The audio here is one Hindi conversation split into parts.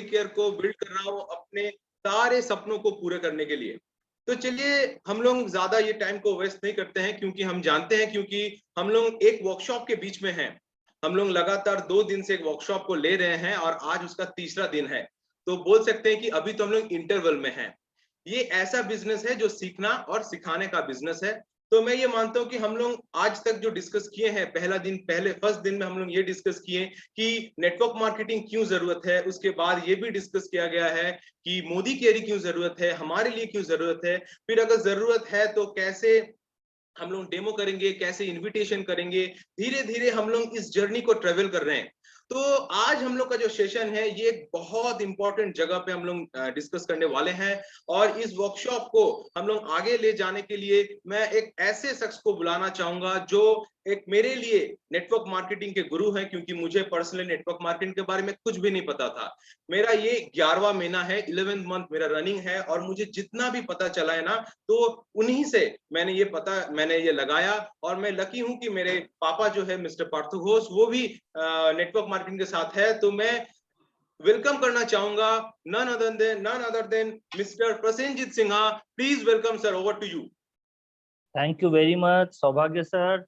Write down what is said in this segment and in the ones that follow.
केयर को बिल्ड कर रहा हूँ अपने सारे सपनों को पूरे करने के लिए। तो चलिए हम लोग ज्यादा ये टाइम को वेस्ट नहीं करते हैं, क्योंकि हम जानते हैं, क्योंकि हम लोग एक वर्कशॉप के बीच में हैं। हम लोग लगातार 2 दिन से एक वर्कशॉप को ले रहे हैं और आज उसका तीसरा दिन है। तो बोल सकते हैं कि अभी तो हम लोग इंटरवल में हैं। ये ऐसा बिजनेस है जो सीखना और सिखाने का बिजनेस है। तो मैं ये मानता हूँ कि हम लोग आज तक जो डिस्कस किए हैं, पहले फर्स्ट दिन में हम लोग ये डिस्कस किए कि नेटवर्क मार्केटिंग क्यों जरूरत है। उसके बाद ये भी डिस्कस किया गया है कि मोदी केयरी क्यों जरूरत है, हमारे लिए क्यों जरूरत है। फिर अगर जरूरत है तो कैसे हम लोग डेमो करेंगे, कैसे इनविटेशन करेंगे। धीरे धीरे हम लोग इस जर्नी को ट्रेवल कर रहे हैं। तो आज हम लोग का जो सेशन है ये एक बहुत इंपॉर्टेंट जगह पे हम लोग डिस्कस करने वाले हैं। और इस वर्कशॉप को हम लोग आगे ले जाने के लिए मैं एक ऐसे शख्स को बुलाना चाहूंगा जो एक मेरे लिए नेटवर्क मार्केटिंग के गुरु हैं, क्योंकि मुझे पर्सनली नेटवर्क मार्केटिंग के बारे में कुछ भी नहीं पता था। मेरा ये 11वां महीना है, 11th मंथ मेरा रनिंग है, और मुझे जितना भी पता चला है ना, तो उन्हीं से मैंने ये लगाया। और मैं लकी हूं कि मेरे पापा जो है मिस्टर पार्थु घोष, वो भी नेटवर्क मार्केटिंग के साथ है। तो मैं वेलकम करना चाहूंगा none other than mister Prasenjit Sinha. Please welcome sir, over to you. Thank you very much, Saubhagya sir.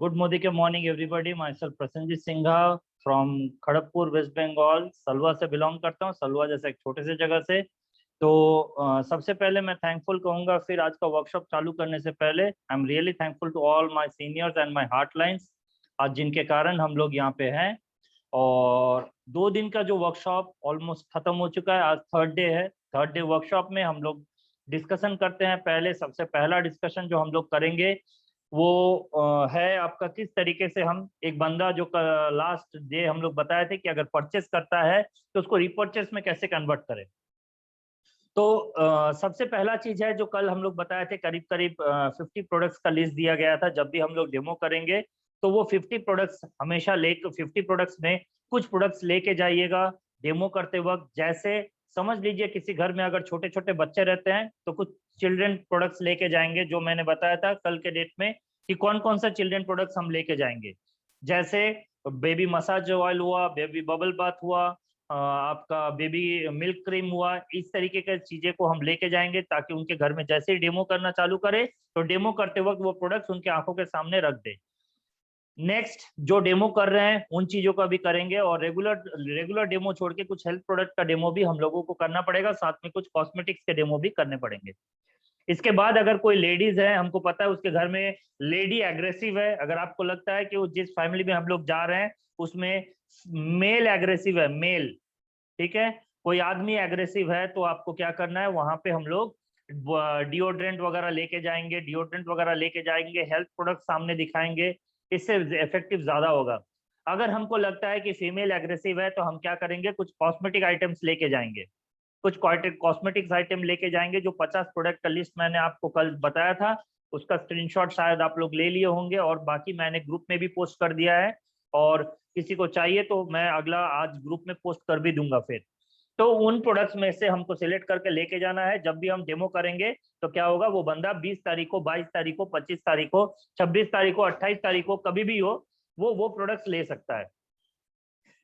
Good morning, everybody. Myself Prasenjit Singha from Kharagpur, West Bengal. Salua से बिलोंग करता हूँ, सलवा जैसे एक छोटे से जगह से। तो सबसे पहले मैं थैंकफुल कहूँगा। फिर आज का वर्कशॉप चालू करने से पहले I am really thankful to all my seniors and my heartlines, आज जिनके कारण हम लोग यहाँ पे हैं। और 2 दिन का जो वर्कशॉप ऑलमोस्ट खत्म हो चुका है, आज थर्ड डे है। थर्ड डे वर्कशॉप में हम लोग डिस्कशन करते हैं। सबसे पहला डिस्कशन जो हम लोग करेंगे वो है आपका किस तरीके से हम एक बंदा जो लास्ट डे हम लोग बताए थे कि अगर परचेस करता है तो उसको रिपर्चेस में कैसे कन्वर्ट करें। तो सबसे पहला चीज है जो कल हम लोग बताए थे, करीब करीब 50 प्रोडक्ट्स का लिस्ट दिया गया था। जब भी हम लोग डेमो करेंगे तो वो 50 प्रोडक्ट्स हमेशा 50 प्रोडक्ट्स में कुछ प्रोडक्ट्स लेके जाइएगा डेमो करते वक्त। जैसे समझ लीजिए किसी घर में अगर छोटे छोटे बच्चे रहते हैं तो कुछ चिल्ड्रन प्रोडक्ट्स लेके जाएंगे, जो मैंने बताया था कल के डेट में कि कौन कौन सा चिल्ड्रन प्रोडक्ट्स हम लेके जाएंगे। जैसे बेबी मसाज ऑयल हुआ, बेबी बबल बाथ हुआ, आपका बेबी मिल्क क्रीम हुआ। इस तरीके की चीजें को हम लेके जाएंगे ताकि उनके घर में जैसे ही डेमो करना चालू करे तो डेमो करते वक्त वो प्रोडक्ट्स उनके आंखों के सामने रख दे। नेक्स्ट जो डेमो कर रहे हैं उन चीजों का भी करेंगे, और रेगुलर डेमो छोड़ के कुछ हेल्थ प्रोडक्ट का डेमो भी हम लोगों को करना पड़ेगा, साथ में कुछ कॉस्मेटिक्स के डेमो भी करने पड़ेंगे। इसके बाद अगर कोई लेडीज है, हमको पता है उसके घर में लेडी एग्रेसिव है, अगर आपको लगता है कि वो जिस फैमिली में हम लोग जा रहे हैं उसमें मेल एग्रेसिव है, मेल, ठीक है, कोई आदमी एग्रेसिव है, तो आपको क्या करना है, वहां पे हम लोग डिओड्रेंट वगैरह लेके जाएंगे, हेल्थ प्रोडक्ट सामने दिखाएंगे, इससे इफेक्टिव ज्यादा होगा। अगर हमको लगता है कि फीमेल एग्रेसिव है तो हम क्या करेंगे, कुछ कॉस्मेटिक आइटम्स लेके जाएंगे, कुछ कॉस्मेटिक्स आइटम लेके जाएंगे। जो 50 प्रोडक्ट का लिस्ट मैंने आपको कल बताया था उसका स्क्रीनशॉट शायद आप लोग ले लिए होंगे, और बाकी मैंने ग्रुप में भी पोस्ट कर दिया है, और किसी को चाहिए तो मैं अगला आज ग्रुप में पोस्ट कर भी दूंगा। फिर तो उन प्रोडक्ट्स में से हमको सिलेक्ट करके लेके जाना है। जब भी हम डेमो करेंगे तो क्या होगा, वो बंदा 20 तारीख को, 22 तारीख को, 25 तारीख को, 26 तारीख को, 28 तारीख को, कभी भी हो वो प्रोडक्ट्स ले सकता है।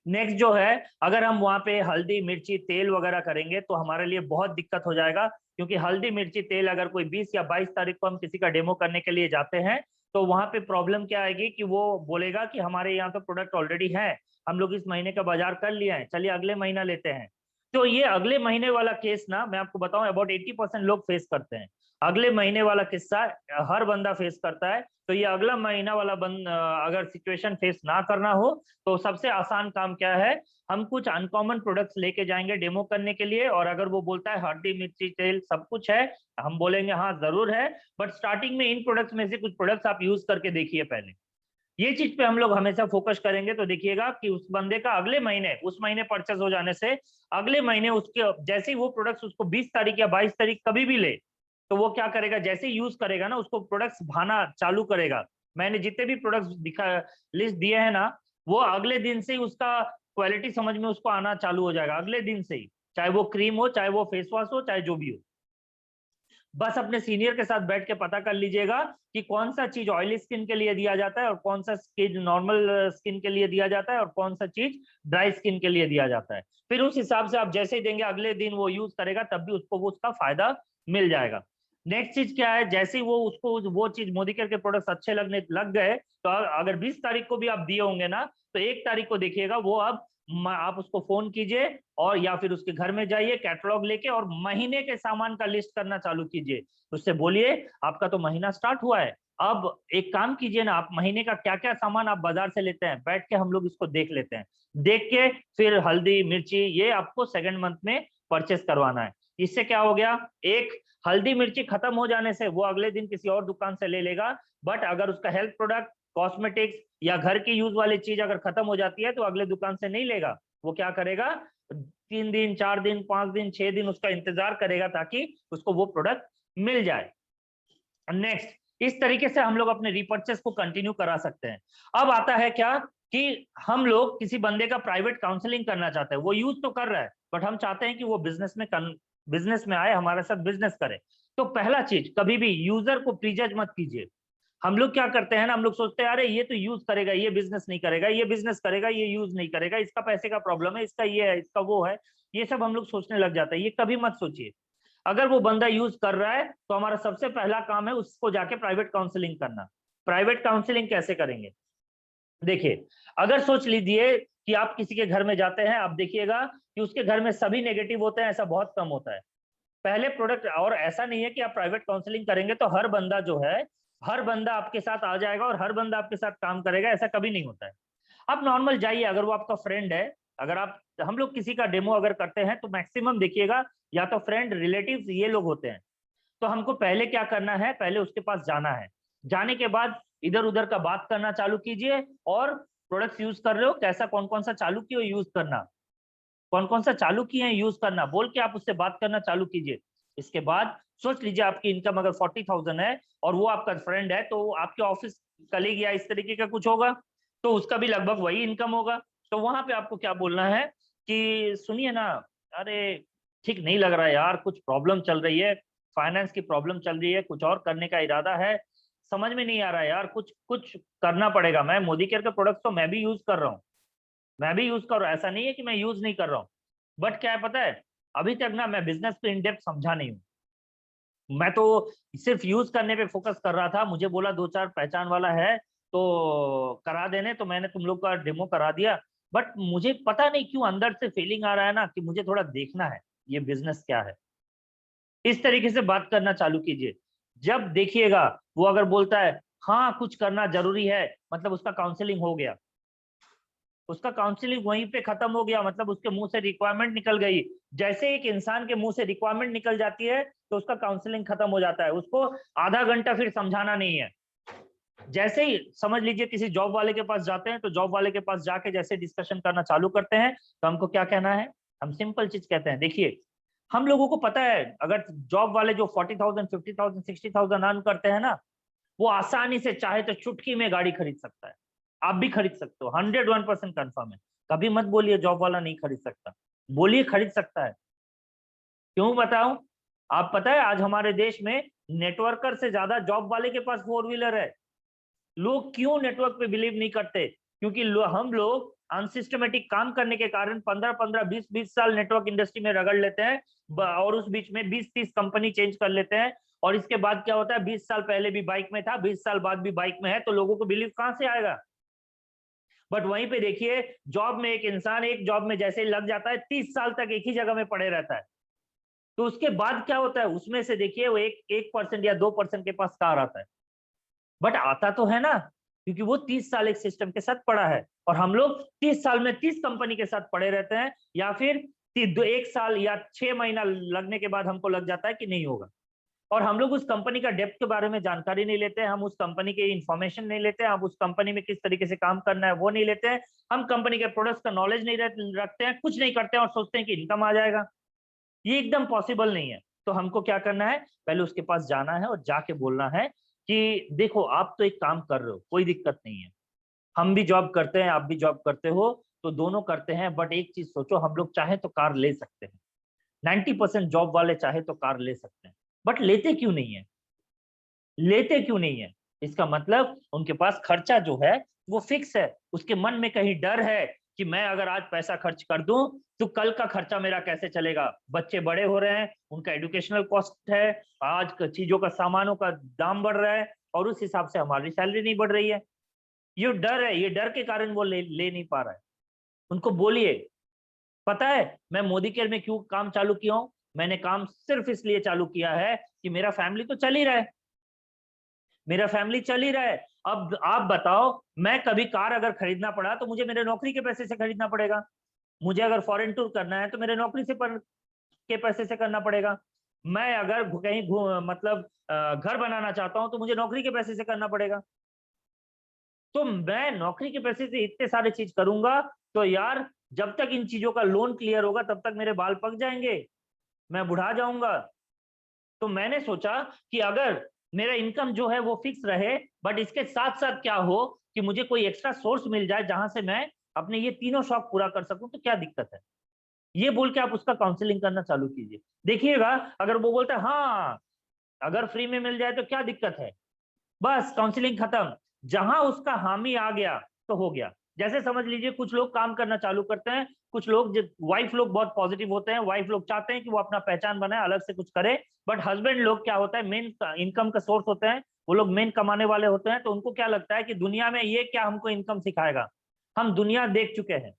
नेक्स्ट जो है, अगर हम वहां पे हल्दी मिर्ची तेल वगैरह करेंगे तो हमारे लिए बहुत दिक्कत हो जाएगा, क्योंकि हल्दी मिर्ची तेल अगर कोई 20 या 22 तारीख को हम किसी का डेमो करने के लिए जाते हैं तो वहां पे प्रॉब्लम क्या आएगी कि वो बोलेगा कि हमारे यहाँ तो प्रोडक्ट ऑलरेडी है, हम लोग इस महीने का बाजार कर लिया है, चलिए अगले महीना लेते हैं। तो ये अगले महीने वाला केस ना, मैं आपको बताऊं, अबाउट 80% लोग फेस करते हैं। अगले महीने वाला किस्सा हर बंदा फेस करता है। तो ये अगला महीना वाला अगर सिचुएशन फेस ना करना हो तो सबसे आसान काम क्या है, हम कुछ अनकॉमन प्रोडक्ट्स लेके जाएंगे डेमो करने के लिए। और अगर वो बोलता है हल्दी मिर्ची तेल सब कुछ है, हम बोलेंगे हाँ जरूर है, बट स्टार्टिंग में इन प्रोडक्ट्स में से कुछ प्रोडक्ट्स आप यूज करके देखिए पहले। ये चीज पे हम लोग हमेशा फोकस करेंगे, तो देखिएगा कि उस बंदे का अगले महीने, उस महीने परचेस हो जाने से अगले महीने उसके जैसे ही वो प्रोडक्ट्स उसको 20 तारीख या 22 तारीख कभी भी ले, तो वो क्या करेगा, जैसे ही यूज करेगा ना उसको प्रोडक्ट्स भाना चालू करेगा। मैंने जितने भी प्रोडक्ट्स दिखा लिस्ट दिए हैं ना, वो अगले दिन से ही उसका क्वालिटी समझ में उसको आना चालू हो जाएगा, अगले दिन से ही, चाहे वो क्रीम हो, चाहे वो फेस वॉश हो, चाहे जो भी हो। बस अपने सीनियर के साथ बैठ के पता कर लीजिएगा कि कौन सा चीज ऑयली स्किन के लिए दिया जाता है और कौन सा स्किन नॉर्मल स्किन के लिए दिया जाता है और कौन सा चीज ड्राई स्किन के लिए दिया जाता है। फिर उस हिसाब से आप जैसे ही देंगे अगले दिन वो यूज करेगा तब भी उसको वो उसका फायदा मिल जाएगा। नेक्स्ट चीज क्या है, जैसे ही वो उसको वो चीज मोदी केयर के प्रोडक्ट्स अच्छे लगने लग गए तो अगर 20 तारीख को भी आप दिए होंगे ना तो 1 तारीख को देखिएगा वो अब आप उसको फोन कीजिए और या फिर उसके घर में जाइए कैटलॉग लेके और महीने के सामान का लिस्ट करना चालू कीजिए। उससे बोलिए आपका तो महीना स्टार्ट हुआ है, अब एक काम कीजिए ना, आप महीने का क्या क्या सामान आप बाजार से लेते हैं, बैठ के हम लोग इसको देख लेते हैं। देख के फिर हल्दी मिर्ची ये आपको सेकंड मंथ में परचेस करवाना है। इससे क्या हो गया, एक हल्दी मिर्ची खत्म हो जाने से वो अगले दिन किसी और दुकान से ले लेगा, बट अगर उसका हेल्थ प्रोडक्ट कॉस्मेटिक्स या घर की यूज वाली चीज अगर खत्म हो जाती है तो अगले दुकान से नहीं लेगा। वो क्या करेगा, 3 दिन 4 दिन 5 दिन 6 दिन उसका इंतजार करेगा ताकि उसको वो प्रोडक्ट मिल जाए। नेक्स्ट, इस तरीके से हम लोग अपने रिपर्चेस को कंटिन्यू करा सकते हैं। अब आता है क्या कि हम लोग किसी बंदे का प्राइवेट काउंसलिंग करना चाहते हैं, वो यूज तो कर रहा है बट हम चाहते हैं कि वो बिजनेस में आए, हमारे साथ बिजनेस करे। तो पहला चीज, कभी भी यूजर को प्रीजज मत कीजिए। हम लोग क्या करते हैं ना, हम लोग सोचते हैं अरे ये तो यूज करेगा, ये बिजनेस नहीं करेगा, ये बिजनेस करेगा, ये यूज नहीं करेगा, इसका पैसे का प्रॉब्लम है, इसका ये है, इसका वो है, ये सब हम लोग सोचने लग जाते हैं। ये कभी मत सोचिए। अगर वो बंदा यूज कर रहा है तो हमारा सबसे पहला काम है उसको जाके प्राइवेट काउंसलिंग करना। प्राइवेट काउंसलिंग कैसे करेंगे, देखिए, अगर सोच लीजिए कि आप किसी के घर में जाते हैं, आप देखिएगा कि उसके घर में सभी नेगेटिव होते हैं, ऐसा बहुत कम होता है। पहले प्रोडक्ट, और ऐसा नहीं है कि आप प्राइवेट काउंसलिंग करेंगे तो हर बंदा जो है, हर बंदा आपके साथ आ जाएगा और हर बंदा आपके साथ काम करेगा, ऐसा कभी नहीं होता है। आप नॉर्मल जाइए, अगर वो आपका फ्रेंड है, अगर आप, हम लोग किसी का डेमो अगर करते हैं तो मैक्सिमम देखिएगा या तो फ्रेंड रिलेटिव्स ये लोग होते हैं। तो हमको पहले क्या करना है, पहले उसके पास जाना है। जाने के बाद इधर उधर का बात करना चालू कीजिए और प्रोडक्ट्स यूज कर रहे हो, कैसा कौन कौन सा चालू किए हो यूज करना, कौन कौन सा चालू किए हैं यूज करना, बोल के आप उससे बात करना चालू कीजिए। इसके बाद सोच लीजिए आपकी इनकम अगर 40,000 है और वो आपका फ्रेंड है तो आपके ऑफिस कलीग या इस तरीके का कुछ होगा तो उसका भी लगभग वही इनकम होगा। तो वहां पे आपको क्या बोलना है कि सुनिए ना, अरे ठीक नहीं लग रहा है यार, कुछ प्रॉब्लम चल रही है, फाइनेंस की प्रॉब्लम चल रही है, कुछ और करने का इरादा है, समझ में नहीं आ रहा है यार, कुछ कुछ करना पड़ेगा। मैं मोदी केयर के प्रोडक्ट तो मैं भी यूज कर रहा हूँ, मैं भी यूज कर रहा हूँ, ऐसा नहीं है कि मैं यूज नहीं कर रहा हूँ। बट क्या है पता है, अभी तक ना मैं बिजनेस पे इन डेप्थ समझा नहीं हूँ। मैं तो सिर्फ यूज करने पे फोकस कर रहा था, मुझे बोला 2-4 पहचान वाला है तो करा देने, तो मैंने तुम लोग का डेमो करा दिया। बट मुझे पता नहीं क्यों अंदर से फीलिंग आ रहा है ना कि मुझे थोड़ा देखना है ये बिजनेस क्या है। इस तरीके से बात करना चालू कीजिए। जब देखिएगा वो अगर बोलता है हाँ कुछ करना जरूरी है, मतलब उसका काउंसलिंग हो गया, उसका काउंसलिंग वहीं पे खत्म हो गया, मतलब उसके मुंह से रिक्वायरमेंट निकल गई। जैसे एक इंसान के मुंह से रिक्वायरमेंट निकल जाती है तो उसका काउंसलिंग खत्म हो जाता है, उसको आधा घंटा फिर समझाना नहीं है। जैसे ही समझ लीजिए किसी जॉब वाले के पास जाते हैं तो जॉब वाले के पास जाके जैसे डिस्कशन करना चालू करते हैं तो हमको क्या कहना है, हम सिंपल चीज कहते हैं, देखिए हम लोगों को पता है अगर जॉब वाले जो 40,000 50,000 60,000 अर्न करते हैं ना, वो आसानी से चाहे तो चुटकी में गाड़ी खरीद सकता है। आप भी खरीद सकते हो, 101% कंफर्म है। कभी मत बोलिए जॉब वाला नहीं खरीद सकता, बोलिए खरीद सकता है। क्यों बताऊं, आप पता है आज हमारे देश में नेटवर्कर से ज्यादा जॉब वाले के पास 4 व्हीलर है। लोग क्यों नेटवर्क पे बिलीव नहीं करते, क्योंकि हम लोग अनसिस्टमेटिक काम करने के कारण 15-15 20-20 साल नेटवर्क इंडस्ट्री में रगड़ लेते हैं और उस बीच में 20-30 कंपनी चेंज कर लेते हैं। और इसके बाद क्या होता है, 20 साल पहले भी बाइक में था, 20 साल बाद भी बाइक में है, तो लोगों को बिलीव कहां से आएगा। बट वहीं पे देखिए जॉब में एक इंसान एक जॉब में जैसे ही लग जाता है 30 साल तक एक ही जगह में पड़े रहता है। तो उसके बाद क्या होता है, उसमें से देखिए वो 1% या 2% के पास कार आता है, बट आता तो है ना, क्योंकि वो 30 साल एक सिस्टम के साथ पड़ा है। और हम लोग 30 साल में 30 कंपनी के साथ पड़े रहते हैं, या फिर 1 साल या 6 महीना लगने के बाद हमको लग जाता है कि नहीं होगा। और हम लोग उस कंपनी का डेप्थ के बारे में जानकारी नहीं लेते हैं, हम उस कंपनी के इंफॉर्मेशन नहीं लेते हैं, हम उस कंपनी में किस तरीके से काम करना है वो नहीं लेते हैं, हम कंपनी के प्रोडक्ट्स का नॉलेज नहीं रखते हैं, कुछ नहीं करते हैं और सोचते हैं कि इनकम आ जाएगा। ये एकदम पॉसिबल नहीं है। तो हमको क्या करना है, पहले उसके पास जाना है और जाके बोलना है कि देखो आप तो एक काम कर रहे हो, कोई दिक्कत नहीं है, हम भी जॉब करते हैं, आप भी जॉब करते हो, तो दोनों करते हैं, बट एक चीज सोचो, हम लोग चाहे तो कार ले सकते हैं, 90% जॉब वाले चाहे तो कार ले सकते हैं, बट लेते क्यों नहीं है? लेते क्यों नहीं है? इसका मतलब उनके पास खर्चा जो है वो फिक्स है। उसके मन में कहीं डर है कि मैं अगर आज पैसा खर्च कर दूं तो कल का खर्चा मेरा कैसे चलेगा। बच्चे बड़े हो रहे हैं, उनका एजुकेशनल कॉस्ट है, आज चीजों का, सामानों का दाम बढ़ रहा है, और उस हिसाब से हमारी सैलरी नहीं बढ़ रही है। ये डर है, ये डर के कारण वो ले नहीं पा रहा है। उनको बोलिए, पता है मैं मोदी केयर में क्यों काम चालू किया हूं? मैंने काम सिर्फ इसलिए चालू किया है कि मेरा फैमिली तो चल ही रहा है, मेरा फैमिली चल ही रहा है। अब आप बताओ, मैं कभी कार अगर खरीदना पड़ा तो मुझे मेरे नौकरी के पैसे से खरीदना पड़ेगा। मुझे अगर फॉरेन टूर करना है तो मेरे नौकरी से के पैसे से करना पड़ेगा। मैं अगर कहीं मतलब घर बनाना चाहता हूं तो मुझे नौकरी के पैसे से करना पड़ेगा। तो मैं नौकरी के पैसे से इतने सारे चीज करूंगा तो यार, जब तक इन चीजों का लोन क्लियर होगा तब तक मेरे बाल पक जाएंगे, मैं बुढ़ा जाऊंगा। तो मैंने सोचा कि अगर मेरा इनकम जो है वो फिक्स रहे, बट इसके साथ साथ क्या हो कि मुझे कोई एक्स्ट्रा सोर्स मिल जाए जहां से मैं अपने ये तीनों शौक पूरा कर सकूं, तो क्या दिक्कत है? ये बोल के आप उसका काउंसलिंग करना चालू कीजिए। देखिएगा, अगर वो बोलता है हाँ अगर फ्री में मिल जाए तो क्या दिक्कत है, बस काउंसलिंग खत्म। जहां उसका हामी आ गया तो हो गया। जैसे समझ लीजिए कुछ लोग काम करना चालू करते हैं, कुछ लोग, वाइफ लोग बहुत पॉजिटिव होते हैं, वाइफ लोग चाहते हैं कि वो अपना पहचान बनाए, अलग से कुछ करे। बट हस्बैंड लोग क्या होता है, मेन इनकम का सोर्स होते हैं, वो लोग मेन कमाने वाले होते हैं, तो उनको क्या लगता है कि दुनिया में ये क्या हमको इनकम सिखाएगा, हम दुनिया देख चुके हैं।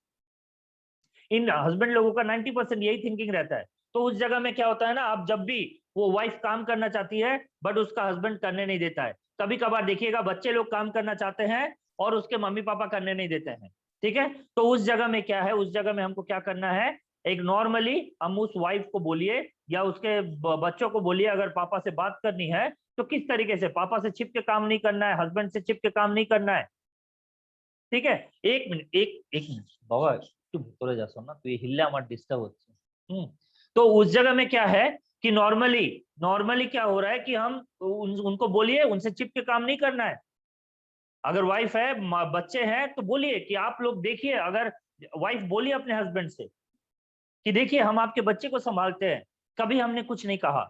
इन हस्बैंड लोगों का 90% यही थिंकिंग रहता है। तो उस जगह में क्या होता है ना, आप जब भी, वो वाइफ काम करना चाहती है बट उसका हस्बैंड करने नहीं देता है। कभी कभार देखिएगा बच्चे लोग काम करना चाहते हैं और उसके मम्मी पापा करने नहीं देते हैं। ठीक है, तो उस जगह में क्या है, उस जगह में हमको क्या करना है, एक नॉर्मली हम उस वाइफ को बोलिए या उसके बच्चों को बोलिए, अगर पापा से बात करनी है तो किस तरीके से, पापा से छिप के काम नहीं करना है, हस्बैंड से छिप के काम नहीं करना है। ठीक है, एक मिनट, एक मिनट बाबा, একটু ভিতরে যাস না, তুই হিললে আমার ডিস্টার্ব হচ্ছে। तो उस जगह में क्या है कि नॉर्मली नॉर्मली क्या हो रहा है कि हम उनको बोलिए, उनसे चिप के काम नहीं करना है। अगर वाइफ है, बच्चे हैं, तो बोलिए कि आप लोग देखिए, अगर वाइफ बोलिए अपने हस्बैंड से कि देखिए हम आपके बच्चे को संभालते हैं, कभी हमने कुछ नहीं कहा।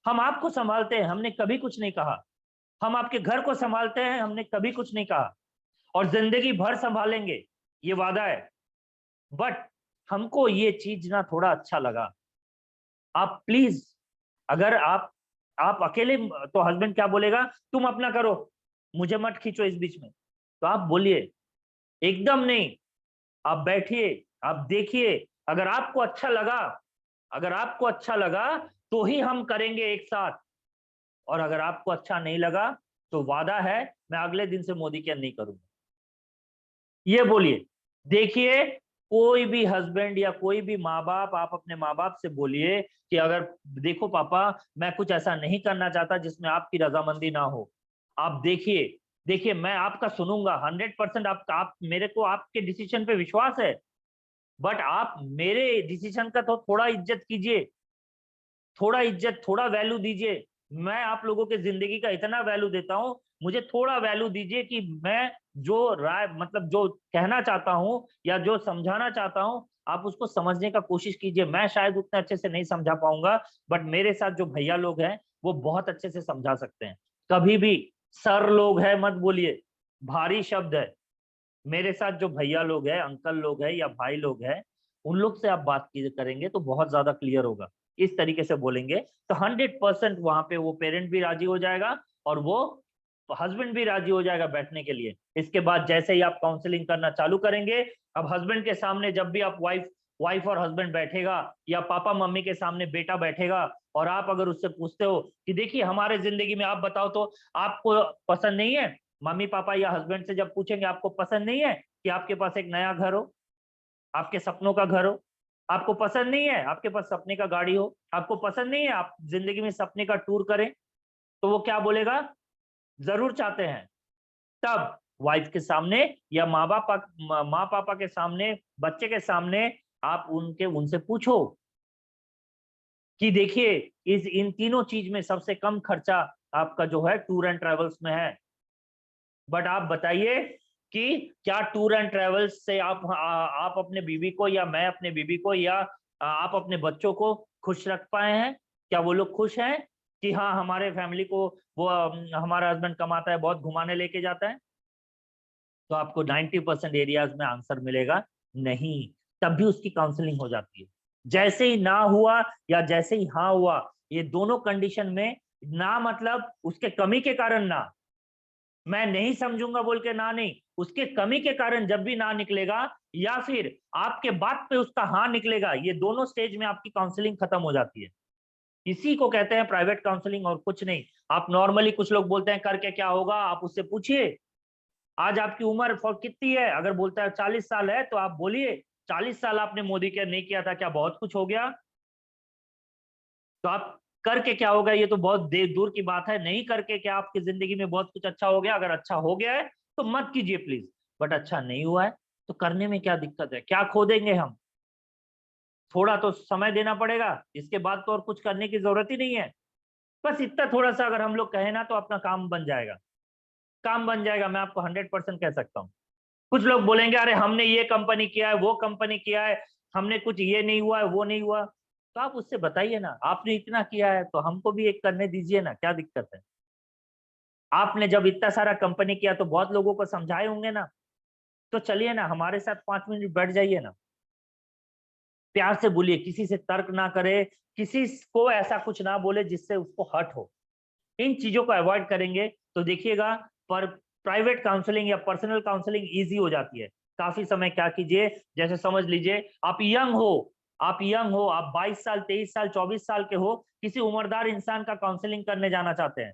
हम आपको संभालते हैं, हमने कभी कुछ नहीं कहा। हम आपके घर को संभालते हैं, हमने कभी कुछ नहीं कहा, और जिंदगी भर संभालेंगे, ये वादा है। बट हमको ये चीज ना थोड़ा अच्छा लगा। आप प्लीज, अगर आप अकेले, तो हस्बैंड क्या बोलेगा, तुम अपना करो, मुझे मत खींचो इस बीच में। तो आप बोलिए, एकदम नहीं, आप बैठिए, आप देखिए, अगर आपको अच्छा लगा, अगर आपको अच्छा लगा तो ही हम करेंगे एक साथ, और अगर आपको अच्छा नहीं लगा तो वादा है मैं अगले दिन से मोदी केयर नहीं करूंगा। ये बोलिए। देखिए, कोई भी हस्बैंड या कोई भी माँ बाप, आप अपने माँ बाप से बोलिए कि अगर, देखो पापा, मैं कुछ ऐसा नहीं करना चाहता जिसमें आपकी रजामंदी ना हो। आप देखिए, देखिए मैं आपका सुनूंगा 100%। आप मेरे को, आपके डिसीजन पे विश्वास है, बट आप मेरे डिसीजन का तो थोड़ा इज्जत कीजिए, थोड़ा इज्जत, थोड़ा वैल्यू दीजिए। मैं आप लोगों के जिंदगी का इतना वैल्यू देता हूं, मुझे थोड़ा वैल्यू दीजिए कि मैं जो राय, मतलब जो कहना चाहता हूं या जो समझाना चाहता हूं, आप उसको समझने का कोशिश कीजिए। मैं शायद उतने अच्छे से नहीं समझा पाऊंगा, बट मेरे साथ जो भैया लोग हैं वो बहुत अच्छे से समझा सकते हैं। कभी भी सर लोग है मत बोलिए, भारी शब्द है। मेरे साथ जो भैया लोग हैं, अंकल लोग हैं या भाई लोग हैं, उन लोग से आप बात करेंगे तो बहुत ज्यादा क्लियर होगा। इस तरीके से बोलेंगे तो 100% वहां पे वो पेरेंट भी राजी हो जाएगा और वो हस्बैंड भी राजी हो जाएगा बैठने के लिए। इसके बाद जैसे ही आप काउंसलिंग करना चालू करेंगे, अब हस्बैंड के सामने जब भी आप वाइफ वाइफ और हस्बैंड बैठेगा, या पापा मम्मी के सामने बेटा बैठेगा, और आप अगर उससे पूछते हो कि देखिए हमारे जिंदगी में, आप बताओ तो आपको पसंद नहीं है, मम्मी पापा या हस्बैंड से जब पूछेंगे आपको पसंद नहीं है कि आपके पास एक नया घर हो, आपके सपनों का घर हो, आपको पसंद नहीं है आपके पास सपने का गाड़ी हो, आपको पसंद नहीं है आप जिंदगी में सपने का टूर करें, तो वो क्या बोलेगा, जरूर चाहते हैं। तब वाइफ के सामने या माँ पापा के सामने, बच्चे के सामने, आप उनसे पूछो कि देखिए इन तीनों चीज में सबसे कम खर्चा आपका जो है टूर एंड ट्रेवल्स में है। बट आप बताइए कि क्या टूर एंड ट्रेवल्स से आप अपने बीवी को, या मैं अपने बीवी को, या आप अपने बच्चों को खुश रख पाए हैं? क्या वो लोग खुश हैं? कि हाँ हमारे फैमिली को वो हमारा हस्बैंड कमाता है, बहुत घुमाने लेके जाता है, तो आपको 90% एरियाज में आंसर मिलेगा नहीं, तब भी उसकी काउंसलिंग हो जाती है। जैसे ही ना हुआ या जैसे ही हाँ हुआ, ये दोनों कंडीशन में, ना मतलब उसके कमी के कारण ना, मैं नहीं समझूंगा बोल के ना नहीं, उसके कमी के कारण जब भी ना निकलेगा, या फिर आपके बात पे उसका हाँ निकलेगा, ये दोनों स्टेज में आपकी काउंसलिंग खत्म हो जाती है। इसी को कहते हैं प्राइवेट काउंसलिंग, और कुछ नहीं। आप नॉर्मली, कुछ लोग बोलते हैं करके क्या होगा, आप उससे पूछिए आज आपकी उम्र कितनी है, अगर बोलता है 40 साल है, तो आप बोलिए 40 साल आपने मोदी केयर नहीं किया था, क्या बहुत कुछ हो गया? तो आप करके क्या होगा, ये तो बहुत देर दूर की बात है, नहीं करके क्या आपकी जिंदगी में बहुत कुछ अच्छा हो गया? अगर अच्छा हो गया है तो मत कीजिए प्लीज, बट अच्छा नहीं हुआ है तो करने में क्या दिक्कत है, क्या खो देंगे हम? थोड़ा तो समय देना पड़ेगा, इसके बाद तो और कुछ करने की जरूरत ही नहीं है। बस इतना थोड़ा सा अगर हम लोग कहें ना, तो अपना काम बन जाएगा, काम बन जाएगा, मैं आपको 100% कह सकता हूँ। कुछ लोग बोलेंगे अरे हमने ये कंपनी किया है, वो कंपनी किया है, हमने कुछ ये नहीं हुआ है, वो नहीं हुआ, तो आप उससे बताइए ना, आपने इतना किया है तो हमको भी एक करने दीजिए ना, क्या दिक्कत है? आपने जब इतना सारा कंपनी किया तो बहुत लोगों को समझाए होंगे ना, तो चलिए ना हमारे साथ 5 मिनट बैठ जाइए ना, प्यार से बोलिए, किसी से तर्क ना करे, किसी को ऐसा कुछ ना बोले जिससे उसको हर्ट हो। इन चीजों को अवॉइड करेंगे तो देखिएगा, पर प्राइवेट काउंसलिंग या पर्सनल काउंसलिंग इजी हो जाती है। काफी समय क्या कीजिए, जैसे समझ लीजिए आप यंग हो, आप 22 साल, 23 साल, 24 साल के हो, किसी उम्रदार इंसान का काउंसलिंग करने जाना चाहते हैं,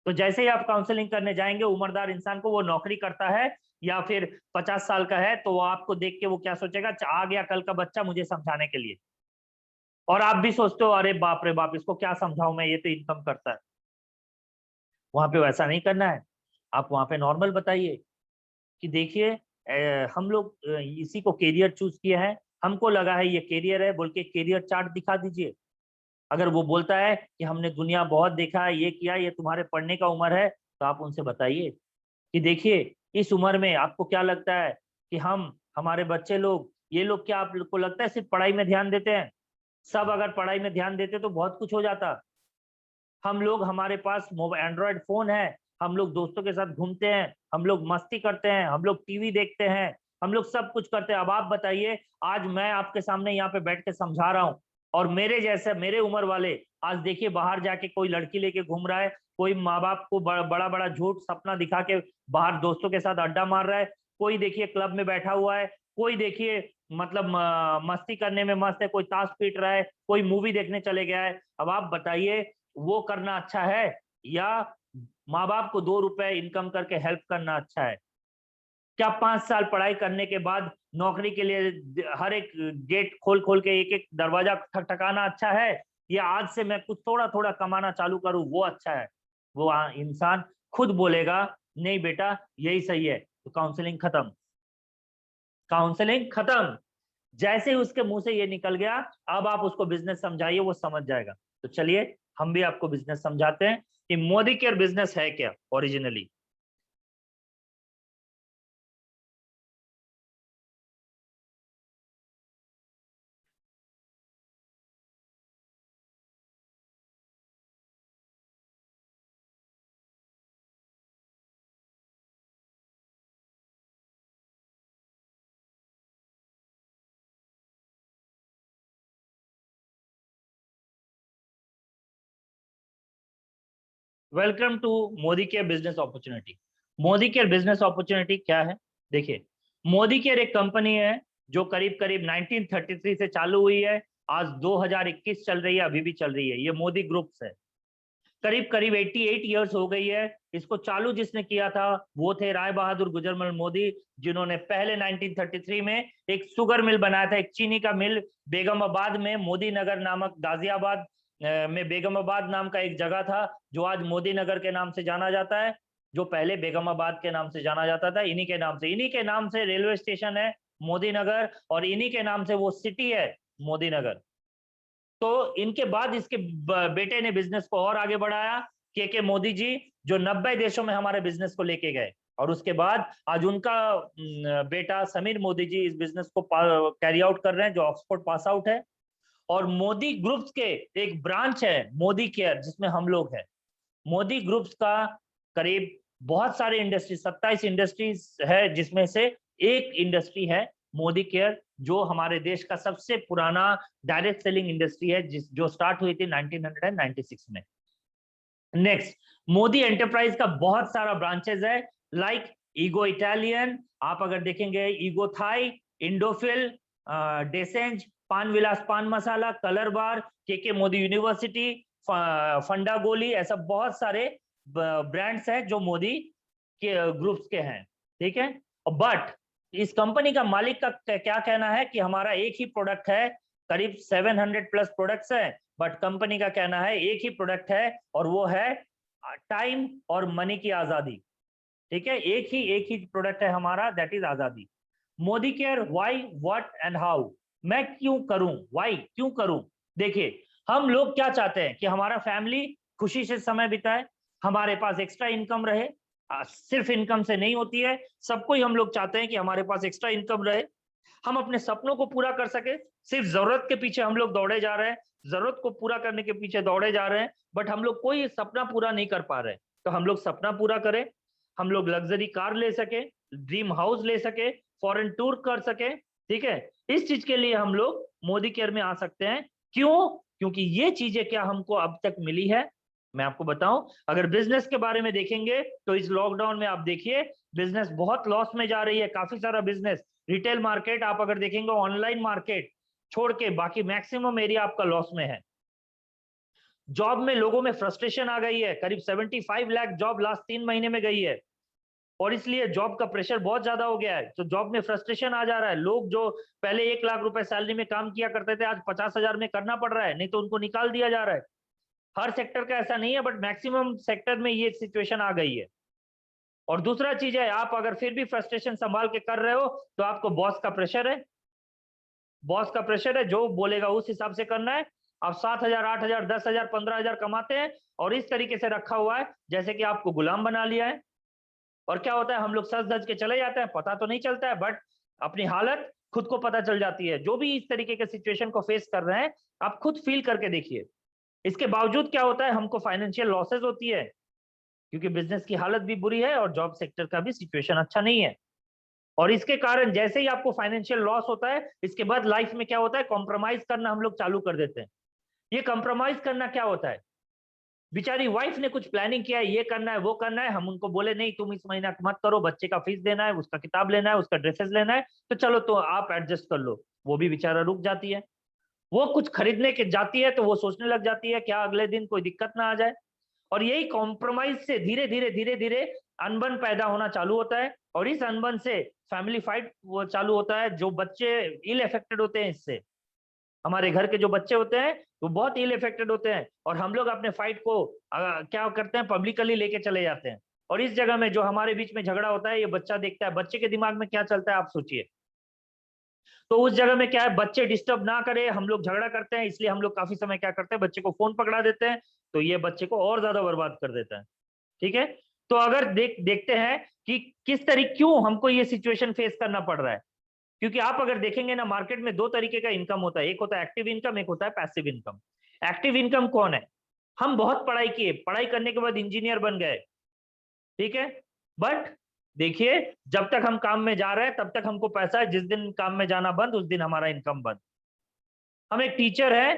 तो जैसे ही आप काउंसलिंग करने जाएंगे, उम्रदार इंसान को, वो नौकरी करता है या फिर 50 साल का है, तो वो आपको देख के वो क्या सोचेगा, आ गया कल का बच्चा मुझे समझाने के लिए, और आप भी सोचते हो अरे बाप रे बाप, इसको क्या समझाऊं मैं, ये तो इनकम करता है। वहां पे वैसा नहीं करना है, आप वहां पे नॉर्मल बताइए कि देखिए हम लोग इसी को कैरियर चूज किया है, हमको लगा है ये कैरियर है, बोल के कैरियर चार्ट दिखा दीजिए। अगर वो बोलता है कि हमने दुनिया बहुत देखा है, ये किया, ये तुम्हारे पढ़ने का उम्र है, तो आप उनसे बताइए कि देखिए इस उम्र में आपको क्या लगता है कि हम, हमारे बच्चे लोग, ये लोग, क्या आपको लगता है सिर्फ पढ़ाई में ध्यान देते हैं? सब अगर पढ़ाई में ध्यान देते तो बहुत कुछ हो जाता। हम लोग, हमारे पास मोबाइल एंड्रॉयड फोन है, हम लोग दोस्तों के साथ घूमते हैं, हम लोग मस्ती करते हैं, हम लोग टीवी देखते हैं, हम लोग सब कुछ करते हैं। अब आप बताइए, आज मैं आपके सामने यहाँ पे बैठ के समझा रहा हूँ, और मेरे जैसे, मेरे उम्र वाले आज देखिए बाहर जाके कोई लड़की लेके घूम रहा है, कोई माँ बाप को बड़ा बड़ा झूठ सपना दिखा के बाहर दोस्तों के साथ अड्डा मार रहा है, कोई देखिए क्लब में बैठा हुआ है, कोई देखिए मतलब मस्ती करने में मस्त है, कोई ताश पीट रहा है, कोई मूवी देखने चले गया है। अब आप बताइए वो करना अच्छा है, या माँ बाप को 2 रुपए इनकम करके हेल्प करना अच्छा है? क्या 5 साल पढ़ाई करने के बाद नौकरी के लिए हर एक गेट खोल खोल के एक एक दरवाजा ठकठकाना अच्छा है, या आज से मैं कुछ थोड़ा थोड़ा कमाना चालू करूं वो अच्छा है? वो इंसान खुद बोलेगा नहीं बेटा यही सही है, तो काउंसलिंग खत्म, काउंसलिंग खत्म। जैसे ही उसके मुंह से ये निकल गया, अब आप उसको बिजनेस समझाइए, वो समझ जाएगा। तो चलिए हम भी आपको बिजनेस समझाते हैं कि मोदी केयर बिजनेस है क्या ओरिजिनली। Welcome to Modi care business opportunity. Modi care business opportunity क्या है? देखिए, मोदी केयर एक कंपनी है जो करीब करीब 1933 से चालू हुई है, आज 2021 चल रही है, अभी भी चल रही है। ये मोदी ग्रुप है, करीब करीब 88 ईयर्स हो गई है। इसको चालू जिसने किया था वो थे राय बहादुर गुजरमल मोदी, जिन्होंने पहले 1933 में एक शुगर मिल बनाया था, एक चीनी का मिल बेगमाबाद में, मोदी नगर नामक, गाजियाबाद में बेगमाबाद नाम का एक जगह था, जो आज मोदी नगर के नाम से जाना जाता है, जो पहले बेगमाबाद के नाम से जाना जाता था। इन्हीं के नाम से रेलवे स्टेशन है मोदी नगर, और इन्हीं के नाम से वो सिटी है मोदी नगर। तो इनके बाद इसके बेटे ने बिजनेस को और आगे बढ़ाया, के मोदी जी, जो 90 देशों में हमारे बिजनेस को लेके गए, और उसके बाद आज उनका बेटा समीर मोदी जी इस बिजनेस को कैरी आउट कर रहे हैं, जो ऑक्सफोर्ड पास आउट है। और मोदी ग्रुप्स के एक ब्रांच है मोदी केयर, जिसमें हम लोग हैं। मोदी ग्रुप्स का करीब बहुत सारे इंडस्ट्री 27 इंडस्ट्रीज है, जिसमें से एक इंडस्ट्री है मोदी केयर, जो हमारे देश का सबसे पुराना डायरेक्ट सेलिंग इंडस्ट्री है, जो स्टार्ट हुई थी 1996 में। नेक्स्ट, मोदी एंटरप्राइज का बहुत सारा ब्रांचेस है, लाइक ईगो इटालियन, आप अगर देखेंगे ईगो थाई, इंडोफिल, डेसेंज, पान विलास पान मसाला, कलर बार, के मोदी यूनिवर्सिटी, फंडा गोली, ऐसा बहुत सारे ब्रांड्स हैं जो मोदी के ग्रुप्स के हैं, ठीक है। बट इस कंपनी का मालिक का क्या कहना है कि हमारा एक ही प्रोडक्ट है, करीब 700 प्लस प्रोडक्ट्स हैं, बट कंपनी का कहना है एक ही प्रोडक्ट है, और वो है टाइम और मनी की आजादी, ठीक है। एक ही प्रोडक्ट है हमारा, दैट इज आजादी। Modi care, why, what and how, मैं क्यों करूं, व्हाई क्यों करूं। देखिए, हम लोग क्या चाहते हैं कि हमारा फैमिली खुशी से समय बिताए, हमारे पास एक्स्ट्रा इनकम रहे, सिर्फ इनकम से नहीं होती है, सबको ही हम लोग चाहते हैं कि हमारे पास एक्स्ट्रा इनकम रहे, हम अपने सपनों को पूरा कर सके। सिर्फ जरूरत के पीछे हम लोग दौड़े जा रहे हैं, जरूरत को पूरा करने के पीछे दौड़े जा रहे हैं, बट हम लोग कोई सपना पूरा नहीं कर पा रहे। तो हम लोग सपना पूरा करें, हम लोग लग्जरी कार ले सके, ड्रीम हाउस ले सके, फॉरेन टूर कर सके, ठीक है। इस चीज के लिए हम लोग मोदी केयर में आ सकते हैं। क्यों? क्योंकि ये चीजें क्या हमको अब तक मिली है, मैं आपको बताऊं। अगर बिजनेस के बारे में देखेंगे तो इस लॉकडाउन में आप देखिए बिजनेस बहुत लॉस में जा रही है, काफी सारा बिजनेस, रिटेल मार्केट आप अगर देखेंगे, ऑनलाइन मार्केट छोड़ के बाकी मैक्सिमम एरिया आपका लॉस में है। जॉब में लोगों में फ्रस्ट्रेशन आ गई है, करीब 75 लाख जॉब लास्ट 3 महीने में गई है, और इसलिए जॉब का प्रेशर बहुत ज्यादा हो गया है, तो जॉब में फ्रस्ट्रेशन आ जा रहा है। लोग जो पहले 1 लाख रुपए सैलरी में काम किया करते थे, आज 50,000 में करना पड़ रहा है, नहीं तो उनको निकाल दिया जा रहा है। हर सेक्टर का ऐसा नहीं है, बट मैक्सिमम सेक्टर में ये सिचुएशन आ गई है। और दूसरा चीज है, आप अगर फिर भी फ्रस्ट्रेशन संभाल के कर रहे हो तो आपको बॉस का प्रेशर है, बॉस का प्रेशर है, जो बोलेगा उस हिसाब से करना है। आप 7,000, 8,000, 10,000, 15,000 कमाते हैं, और इस तरीके से रखा हुआ है जैसे कि आपको गुलाम बना लिया है। और क्या होता है, हम लोग सच धज के चले जाते हैं, पता तो नहीं चलता है, बट अपनी हालत खुद को पता चल जाती है। जो भी इस तरीके के सिचुएशन को फेस कर रहे हैं, आप खुद फील करके देखिए। इसके बावजूद क्या होता है, हमको फाइनेंशियल लॉसेस होती है, क्योंकि बिजनेस की हालत भी बुरी है और जॉब सेक्टर का भी सिचुएशन अच्छा नहीं है। और इसके कारण जैसे ही आपको फाइनेंशियल लॉस होता है, इसके बाद लाइफ में क्या होता है, कॉम्प्रोमाइज करना हम लोग चालू कर देते हैं। ये कॉम्प्रोमाइज करना क्या होता है, बेचारी वाइफ ने कुछ प्लानिंग किया है, ये करना है वो करना है, हम उनको बोले नहीं तुम इस महीना मत करो, बच्चे का फीस देना है, उसका किताब लेना है, उसका ड्रेसेस लेना है, तो चलो तो आप एडजस्ट कर लो। वो भी बेचारा रुक जाती है, वो कुछ खरीदने के जाती है तो वो सोचने लग जाती है क्या अगले दिन कोई दिक्कत ना आ जाए। और यही कॉम्प्रोमाइज से धीरे धीरे अनबन पैदा होना चालू होता है, और इस अनबन से फैमिली फाइट वो चालू होता है। जो बच्चे इल इफेक्टेड होते हैं इससे, हमारे घर के जो बच्चे होते हैं वो बहुत इल इफेक्टेड होते हैं, और हम लोग अपने फाइट को क्या करते हैं, पब्लिकली लेके चले जाते हैं। और इस जगह में जो हमारे बीच में झगड़ा होता है, ये बच्चा देखता है, बच्चे के दिमाग में क्या चलता है आप सोचिए। तो उस जगह में क्या है, बच्चे डिस्टर्ब ना करे, हम लोग झगड़ा करते हैं, इसलिए हम लोग काफी समय क्या करते हैं, बच्चे को फोन पकड़ा देते हैं, तो ये बच्चे को और ज्यादा बर्बाद कर देता है, ठीक है। तो अगर देखते हैं कि किस तरीके क्यों हमको ये सिचुएशन फेस करना पड़ रहा है, क्योंकि आप अगर देखेंगे ना, मार्केट में 2 तरीके का इनकम होता है, एक होता है एक्टिव इनकम, एक होता है पैसिव इनकम। एक्टिव इनकम कौन है, हम बहुत पढ़ाई किए, पढ़ाई करने के बाद इंजीनियर बन गए, ठीक है, बट देखिए जब तक हम काम में जा रहे हैं तब तक हमको पैसा है, जिस दिन काम में जाना बंद उस दिन हमारा इनकम बंद। हम एक टीचर है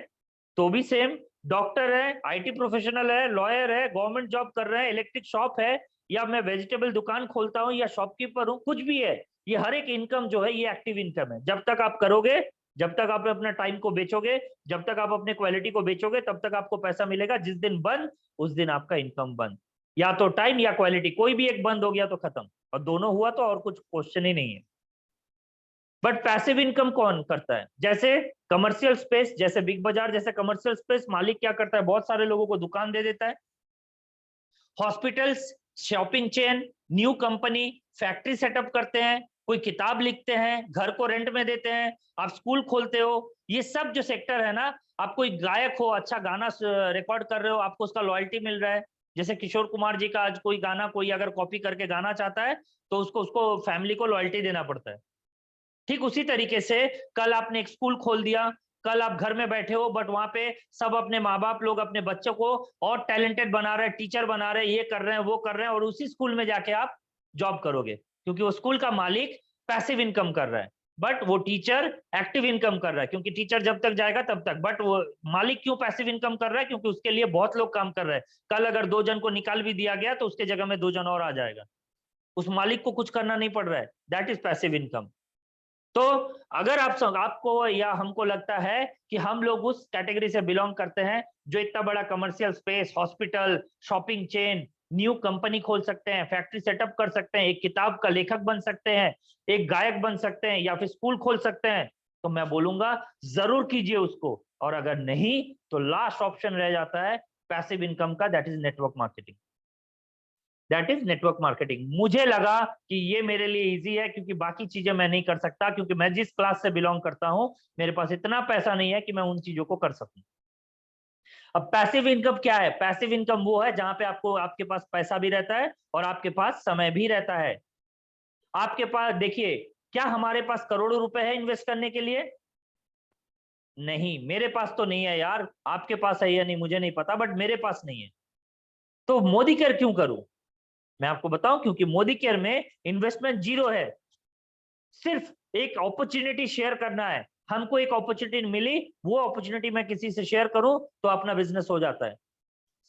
तो भी सेम, डॉक्टर है, आईटी प्रोफेशनल है, लॉयर है, गवर्नमेंट जॉब कर रहे हैं, इलेक्ट्रिक शॉप है, या मैं वेजिटेबल दुकान खोलता हूँ, या शॉपकीपर हूँ, कुछ भी है, ये हर एक इनकम जो है ये एक्टिव इनकम है। जब तक आप करोगे, जब तक आप अपना टाइम को बेचोगे, जब तक आप अपने क्वालिटी को बेचोगे, तब तक आपको पैसा मिलेगा। जिस दिन बंद उस दिन आपका इनकम बंद, या तो टाइम या क्वालिटी, कोई भी एक बंद हो गया तो खत्म, और दोनों हुआ तो और कुछ क्वेश्चन ही नहीं है। बट पैसिव इनकम कौन करता है, जैसे कमर्शियल स्पेस, जैसे बिग बाजार जैसे कमर्शियल स्पेस, मालिक क्या करता है, बहुत सारे लोगों को दुकान दे देता है। Hospitals, shopping chain, new company, factory setup करते हैं, कोई किताब लिखते हैं, घर को रेंट में देते हैं, आप स्कूल खोलते हो, ये सब जो सेक्टर है ना, आप कोई गायक हो, अच्छा गाना रिकॉर्ड कर रहे हो, आपको उसका लॉयल्टी मिल रहा है। जैसे किशोर कुमार जी का आज कोई गाना कोई अगर कॉपी करके गाना चाहता है तो उसको फैमिली को लॉयल्टी देना पड़ता है। ठीक उसी तरीके से कल आपने एक स्कूल खोल दिया, कल आप घर में बैठे हो बट वहां पे सब अपने माँ बाप लोग अपने बच्चों को और टैलेंटेड बना रहे हैं, टीचर बना रहे हैं, ये कर रहे हैं, वो कर रहे हैं, और उसी स्कूल में जाके आप जॉब करोगे क्योंकि वो स्कूल का मालिक पैसिव इनकम कर रहा है, बट वो टीचर एक्टिव इनकम कर रहा है क्योंकि टीचर जब तक जाएगा तब तक। बट वो मालिक क्यों पैसिव इनकम कर रहा है? क्योंकि उसके लिए बहुत लोग काम कर रहे हैं। कल अगर 2 जन को निकाल भी दिया गया तो उसके जगह में 2 जन और आ जाएगा, उस मालिक को कुछ करना नहीं पड़ रहा है। That is passive income. तो अगर आपको या हमको लगता है कि हम लोग उस कैटेगरी से बिलोंग करते हैं जो इतना बड़ा commercial space, hospital, shopping chain, new company खोल सकते हैं, फैक्ट्री सेटअप कर सकते हैं, एक किताब का लेखक बन सकते हैं, एक गायक बन सकते हैं, या फिर स्कूल खोल सकते हैं, तो मैं बोलूंगा जरूर कीजिए उसको। और अगर नहीं तो लास्ट ऑप्शन रह जाता है पैसिव इनकम का, that is network marketing. That is network marketing. मुझे लगा कि ये मेरे लिए इजी है क्योंकि बाकी चीजें मैं नहीं कर सकता, क्योंकि मैं जिस क्लास से बिलोंग करता हूं मेरे पास इतना पैसा नहीं है कि मैं उन चीजों को कर सकूं। अब पैसिव इनकम क्या है? पैसिव इनकम वो है जहां पे आपको आपके पास पैसा भी रहता है और आपके पास समय भी रहता है। आपके पास देखिए, क्या हमारे पास करोड़ों रुपए है इन्वेस्ट करने के लिए? नहीं, मेरे पास तो नहीं है यार। आपके पास है या नहीं मुझे नहीं पता, बट मेरे पास नहीं है। तो मोदी केयर क्यों करूं? मैं आपको बताऊं, क्योंकि मोदी केयर में इन्वेस्टमेंट जीरो है। सिर्फ एक अपॉर्चुनिटी शेयर करना है। हमको एक अपॉर्चुनिटी मिली, वो अपॉर्चुनिटी मैं किसी से शेयर करूं तो अपना बिजनेस हो जाता है।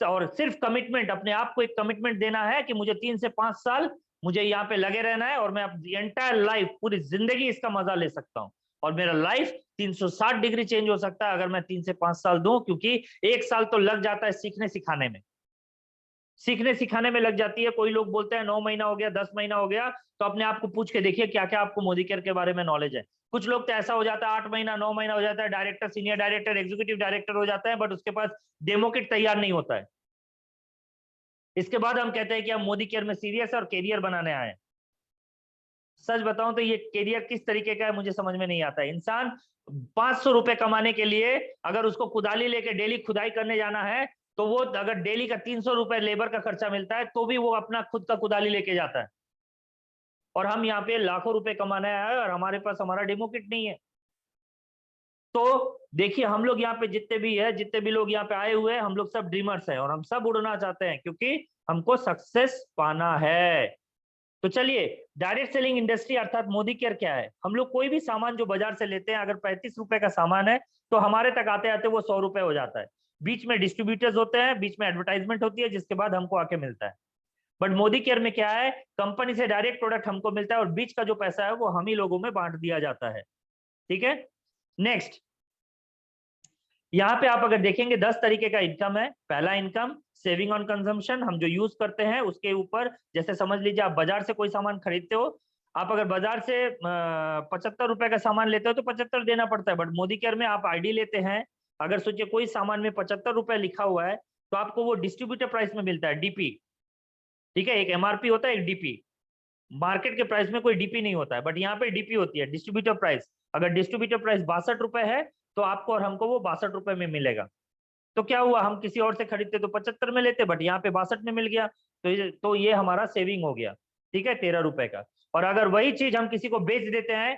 और सिर्फ कमिटमेंट, अपने आप को एक कमिटमेंट देना है कि मुझे 3 से 5 साल मुझे यहाँ पे लगे रहना है और मैं एंटायर लाइफ, पूरी जिंदगी इसका मजा ले सकता हूँ। और मेरा लाइफ 360 डिग्री चेंज हो सकता है अगर मैं 3 से 5 साल दूं, क्योंकि 1 साल तो लग जाता है सीखने सिखाने में। सीखने सिखाने में लग जाती है। कोई लोग बोलते हैं 9 महीना हो गया, 10 महीना हो गया, तो अपने आप को पूछ के देखिए क्या क्या आपको मोदी केयर के बारे में नॉलेज है। कुछ लोग तो ऐसा हो जाता है 8 महीना 9 महीना हो जाता है, director, senior director, executive director हो जाता है, बट उसके पास डेमो किट तैयार नहीं होता है। इसके बाद हम कहते हैं कि हम मोदी केयर में सीरियस है और कैरियर बनाने आए हैं। सच बताऊं तो ये कैरियर किस तरीके का है मुझे समझ में नहीं आता है। इंसान 500 रुपए कमाने के लिए अगर उसको कुदाली लेके डेली खुदाई करने जाना है, तो वो अगर डेली का 300 रुपए लेबर का खर्चा मिलता है तो भी वो अपना खुद का कुदाली लेके जाता है। और हम यहाँ पे लाखों रुपए कमाने आए हैं और हमारे पास हमारा डेमो किट नहीं है। तो देखिए, हम लोग यहाँ पे जितने भी है, जितने भी लोग यहाँ पे आए हुए हैं, हम लोग सब ड्रीमर्स हैं और हम सब उड़ना चाहते हैं क्योंकि हमको सक्सेस पाना है। तो चलिए, डायरेक्ट सेलिंग इंडस्ट्री अर्थात मोदी केयर क्या है? हम लोग कोई भी सामान जो बाजार से लेते हैं, अगर 35 रुपए का सामान है तो हमारे तक आते आते वो 100 रुपए हो जाता है। बीच में डिस्ट्रीब्यूटर्स होते हैं, बीच में एडवर्टाइजमेंट होती है, जिसके बाद हमको आके मिलता है। बट मोदी केयर में क्या है? कंपनी से डायरेक्ट प्रोडक्ट हमको मिलता है और बीच का जो पैसा है वो हम ही लोगों में बांट दिया जाता है। ठीक है, नेक्स्ट। यहाँ पे आप अगर देखेंगे 10 तरीके का इनकम है। पहला इनकम सेविंग ऑन कंजम्पशन, हम जो यूज करते हैं उसके ऊपर। जैसे समझ लीजिए आप बाजार से कोई सामान खरीदते हो, आप अगर बाजार से 75 रुपए का सामान लेते हो तो 75 देना पड़ता है। बट मोदी केयर में आप आईडी लेते हैं, अगर सोचिए कोई सामान में 75 रुपए लिखा हुआ है तो आपको वो डिस्ट्रीब्यूटर प्राइस में मिलता है, डीपी। ठीक है, एक एमआरपी होता है, एक डीपी। मार्केट के प्राइस में कोई डीपी नहीं होता है, बट यहाँ पे डीपी होती है, डिस्ट्रीब्यूटर प्राइस। अगर डिस्ट्रीब्यूटर प्राइस 62 रुपए है तो आपको और हमको वो 62 रुपए में मिलेगा। तो क्या हुआ, हम किसी और से खरीदते तो 75 में लेते, बट यहाँ पे 62 में मिल गया, तो ये हमारा सेविंग हो गया। ठीक है, 13 रुपए का। और अगर वही चीज हम किसी को बेच देते हैं,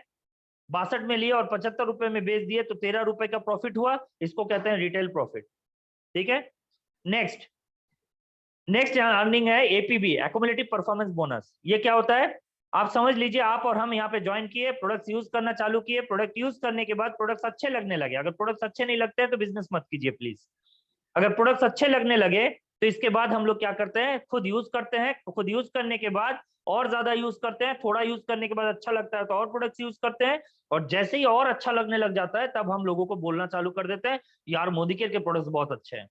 62 में लिए और 75 रुपए में बेच दिए, तो 13 रुपए का प्रॉफिट हुआ। इसको कहते हैं रिटेल प्रॉफिट। ठीक है, नेक्स्ट। नेक्स्ट यहाँ अर्निंग है एपीबी, एक्युमुलेटिव परफॉर्मेंस बोनस। ये क्या होता है? आप समझ लीजिए, आप और हम यहाँ पे ज्वाइन किए, प्रोडक्ट्स यूज करना चालू किए, प्रोडक्ट यूज करने के बाद प्रोडक्ट्स अच्छे लगने लगे। अगर प्रोडक्ट्स अच्छे नहीं लगते हैं तो बिजनेस मत कीजिए प्लीज। अगर प्रोडक्ट्स अच्छे लगने लगे तो इसके बाद हम लोग क्या करते हैं, खुद यूज करते हैं। खुद यूज करने के बाद और ज्यादा यूज करते हैं, थोड़ा यूज करने के बाद अच्छा लगता है तो और प्रोडक्ट्स यूज करते हैं। और जैसे ही और अच्छा लगने लग जाता है तब हम लोगों को बोलना चालू कर देते हैं, यार मोदी केयर के प्रोडक्ट्स बहुत अच्छे हैं।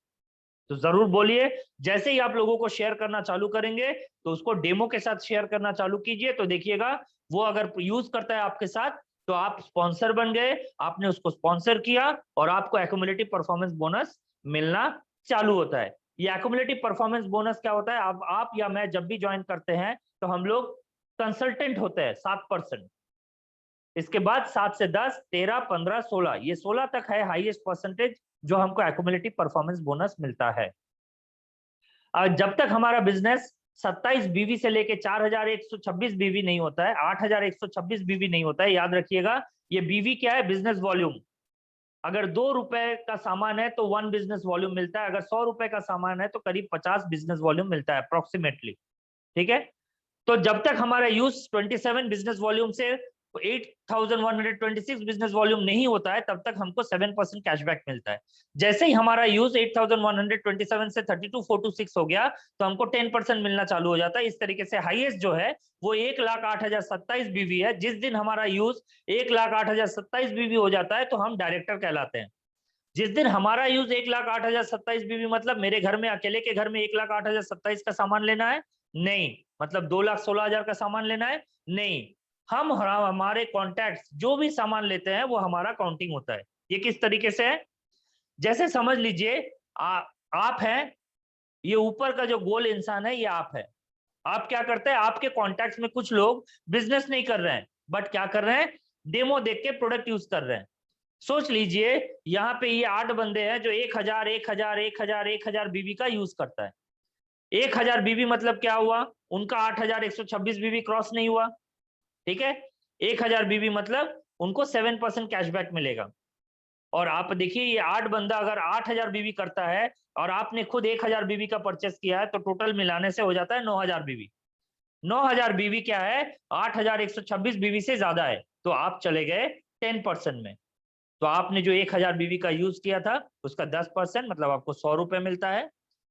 तो जरूर बोलिए। जैसे ही आप लोगों को शेयर करना चालू करेंगे तो उसको डेमो के साथ शेयर करना चालू कीजिए, तो देखिएगा वो अगर यूज करता है आपके साथ तो आप स्पॉन्सर बन गए, आपने उसको स्पॉन्सर किया और आपको एक्युमुलेटिव परफॉर्मेंस बोनस मिलना चालू होता है। ये एक्युमुलेटिव परफॉर्मेंस बोनस क्या होता है? आप या मैं जब भी ज्वाइन करते हैं तो हम लोग कंसल्टेंट होते हैं 7%। इसके बाद 7 से 10, 13, 15, 16, ये 16 तक है हाईएस्ट परसेंटेज जो हमको एक्युमुलेटिव परफॉर्मेंस बोनस मिलता है। जब तक हमारा बिजनेस 27 बीवी से लेके 4126 बीवी नहीं होता है, 8126 बीवी नहीं होता है, याद रखिएगा। ये बीवी क्या है? Business volume. अगर 2 रुपए का सामान है तो 1 बिजनेस वॉल्यूम मिलता है, अगर 100 रुपए का सामान है तो करीब 50 बिजनेस वॉल्यूम मिलता है अप्रोक्सीमेटली। ठीक है, तो जब तक हमारा यूज 27 बिजनेस वॉल्यूम से 8126 बिजनेस वॉल्यूम नहीं होता है तब तक हमको 7% कैशबैक मिलता है। जैसे ही हमारा यूज 8127 से 32426 हो गया तो हमको 10% मिलना चालू हो जाता है। इस तरीके से हाईएस्ट जो है वो 1,08,027 बीवी है। जिस दिन हमारा यूज 1,08,027 बीवी हो जाता है तो हम डायरेक्टर कहलाते हैं। जिस दिन हमारा यूज 1,08,027 बीवी मतलब मेरे घर में, अकेले के घर में 1,08,027 का सामान लेना है नहीं, मतलब 2,16,000 का सामान लेना है नहीं, हम हमारे कॉन्टैक्ट्स जो भी सामान लेते हैं वो हमारा काउंटिंग होता है। ये किस तरीके से है, जैसे समझ लीजिए आप हैं, ये ऊपर का जो गोल इंसान है ये आप है। आप क्या करते हैं, आपके कॉन्टैक्ट्स में कुछ लोग बिजनेस नहीं कर रहे हैं बट क्या कर रहे हैं, डेमो देख के प्रोडक्ट यूज कर रहे हैं। सोच लीजिए यहाँ पे ये 8 बंदे हैं जो 1,000 बीबी का यूज करता है। 1,000 बीबी मतलब क्या हुआ, उनका 8,126 बीबी क्रॉस नहीं हुआ। ठीक है, 1,000 बीबी मतलब उनको 7% कैशबैक मिलेगा। और आप देखिए ये 8 बंदा अगर 8,000 बीबी करता है और आपने खुद 1,000 बीबी का परचेस किया है तो टोटल मिलाने से हो जाता है 9,000 बीबी। 9,000 बीबी क्या है, 8,126 बीबी से ज्यादा है, तो आप चले गए 10% में। तो आपने जो 1,000 बीबी का यूज किया था उसका 10% मतलब आपको 100 रुपए मिलता है,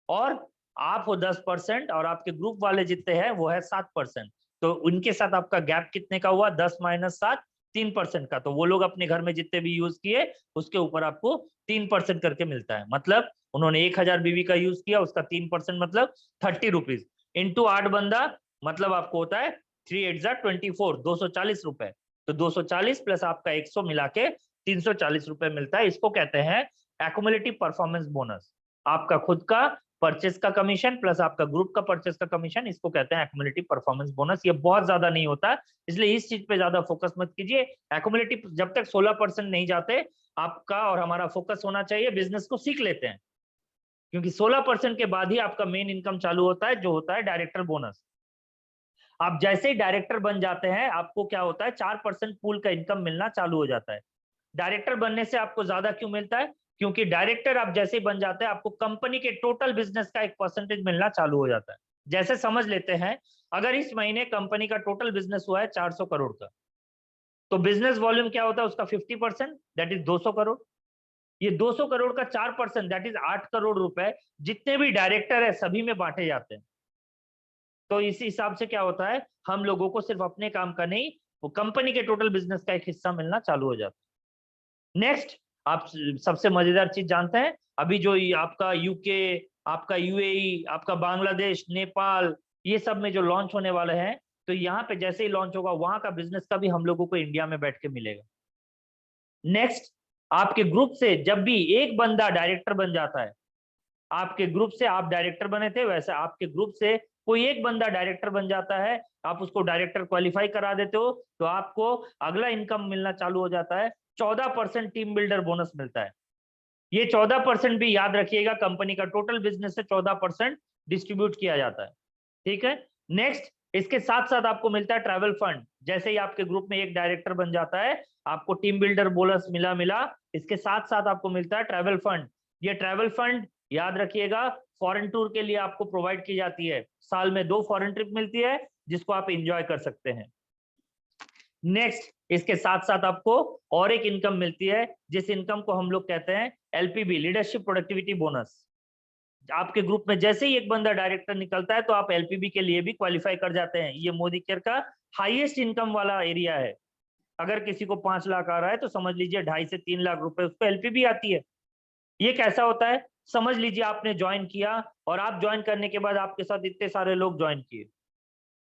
और आप हो 10% और आपके ग्रुप वाले जितने हैं वो है 7%। तो उनके साथ आपका गैप कितने का हुआ, 10 - 7 3% का। तो वो लोग अपने घर में जितने भी यूज किए उसके ऊपर आपको 3% करके मिलता है। मतलब उन्होंने 1,000 बीबी का यूज किया, उसका 3% मतलब 30 रुपीज इंटू 8 बंदा, मतलब आपको होता है 3 8 24, 240 रुपए। तो 240 प्लस आपका 100 मिला के 340 रुपए मिलता है। इसको कहते हैं एक्युमुलेटिव परफॉर्मेंस बोनस। आपका खुद का परचेस का कमीशन प्लस आपका ग्रुप का परचेस का कमीशन, इसको कहते हैं एक्युमुलेटिव परफॉर्मेंस बोनस। ये बहुत ज्यादा नहीं होता, इसलिए इस चीज पे ज्यादा फोकस मत कीजिए। एक्युमुलेटिव जब तक 16% नहीं जाते, आपका और हमारा फोकस होना चाहिए बिजनेस को सीख लेते हैं, क्योंकि 16% के बाद ही आपका मेन इनकम चालू होता है जो होता है डायरेक्टर बोनस। आप जैसे ही डायरेक्टर बन जाते हैं आपको क्या होता है, 4% पूल का इनकम मिलना चालू हो जाता है। डायरेक्टर बनने से आपको ज्यादा क्यों मिलता है, क्योंकि डायरेक्टर आप जैसे ही बन जाते हैं आपको कंपनी के टोटल बिजनेस का एक परसेंटेज मिलना चालू हो जाता है। जैसे समझ लेते हैं, अगर इस महीने कंपनी का टोटल बिजनेस हुआ है 400 करोड़ का, तो बिजनेस वॉल्यूम क्या होता है उसका 50%, दैट इज 200 करोड़। ये 200 करोड़ का 4% दैट इज 8 करोड़ रुपए जितने भी डायरेक्टर है सभी में बांटे जाते हैं। तो इसी हिसाब से क्या होता है, हम लोगों को सिर्फ अपने काम का नहीं, वो कंपनी के टोटल बिजनेस का एक हिस्सा मिलना चालू हो जाता है। नेक्स्ट, आप सबसे मजेदार चीज जानते हैं, अभी जो आपका यूके, आपका यूएई, आपका बांग्लादेश, नेपाल, ये सब में जो लॉन्च होने वाले हैं, तो यहाँ पे जैसे ही लॉन्च होगा वहां का बिजनेस का भी हम लोगों को इंडिया में बैठ के मिलेगा। नेक्स्ट, आपके ग्रुप से जब भी एक बंदा डायरेक्टर बन जाता है, आपके ग्रुप से आप डायरेक्टर बने थे वैसे आपके ग्रुप से कोई एक बंदा डायरेक्टर बन जाता है, आप उसको डायरेक्टर क्वालिफाई करा देते हो, तो आपको अगला इनकम मिलना चालू हो जाता है। 14% टीम बिल्डर बोनस मिलता है। ये 14% भी याद रखिएगा, कंपनी का टोटल बिजनेस से 14% डिस्ट्रीब्यूट किया जाता है। ठीक है, नेक्स्ट, इसके साथ साथ आपको मिलता है ट्रैवल फंड। जैसे ही आपके ग्रुप में एक डायरेक्टर बन जाता है, आपको टीम बिल्डर बोनस मिला, इसके साथ साथ आपको मिलता है ट्रैवल फंड। ये ट्रैवल फंड याद रखिएगा फॉरेन टूर के लिए आपको प्रोवाइड की जाती है। साल में 2 फॉरेन ट्रिप मिलती है जिसको आप एंजॉय कर सकते हैं। नेक्स्ट, इसके साथ साथ आपको और एक इनकम मिलती है जिस इनकम को हम लोग कहते हैं एलपीबी, लीडरशिप प्रोडक्टिविटी बोनस। आपके ग्रुप में जैसे ही एक बंदा डायरेक्टर निकलता है तो आप एलपीबी के लिए भी क्वालिफाई कर जाते हैं। ये मोदी केयर का हाईएस्ट इनकम वाला एरिया है। अगर किसी को 5 लाख आ रहा है तो समझ लीजिए 2.5 से 3 लाख रुपए उसको एलपीबी आती है। ये कैसा होता है, समझ लीजिए आपने ज्वाइन किया और आप ज्वाइन करने के बाद आपके साथ इतने सारे लोग ज्वाइन किए।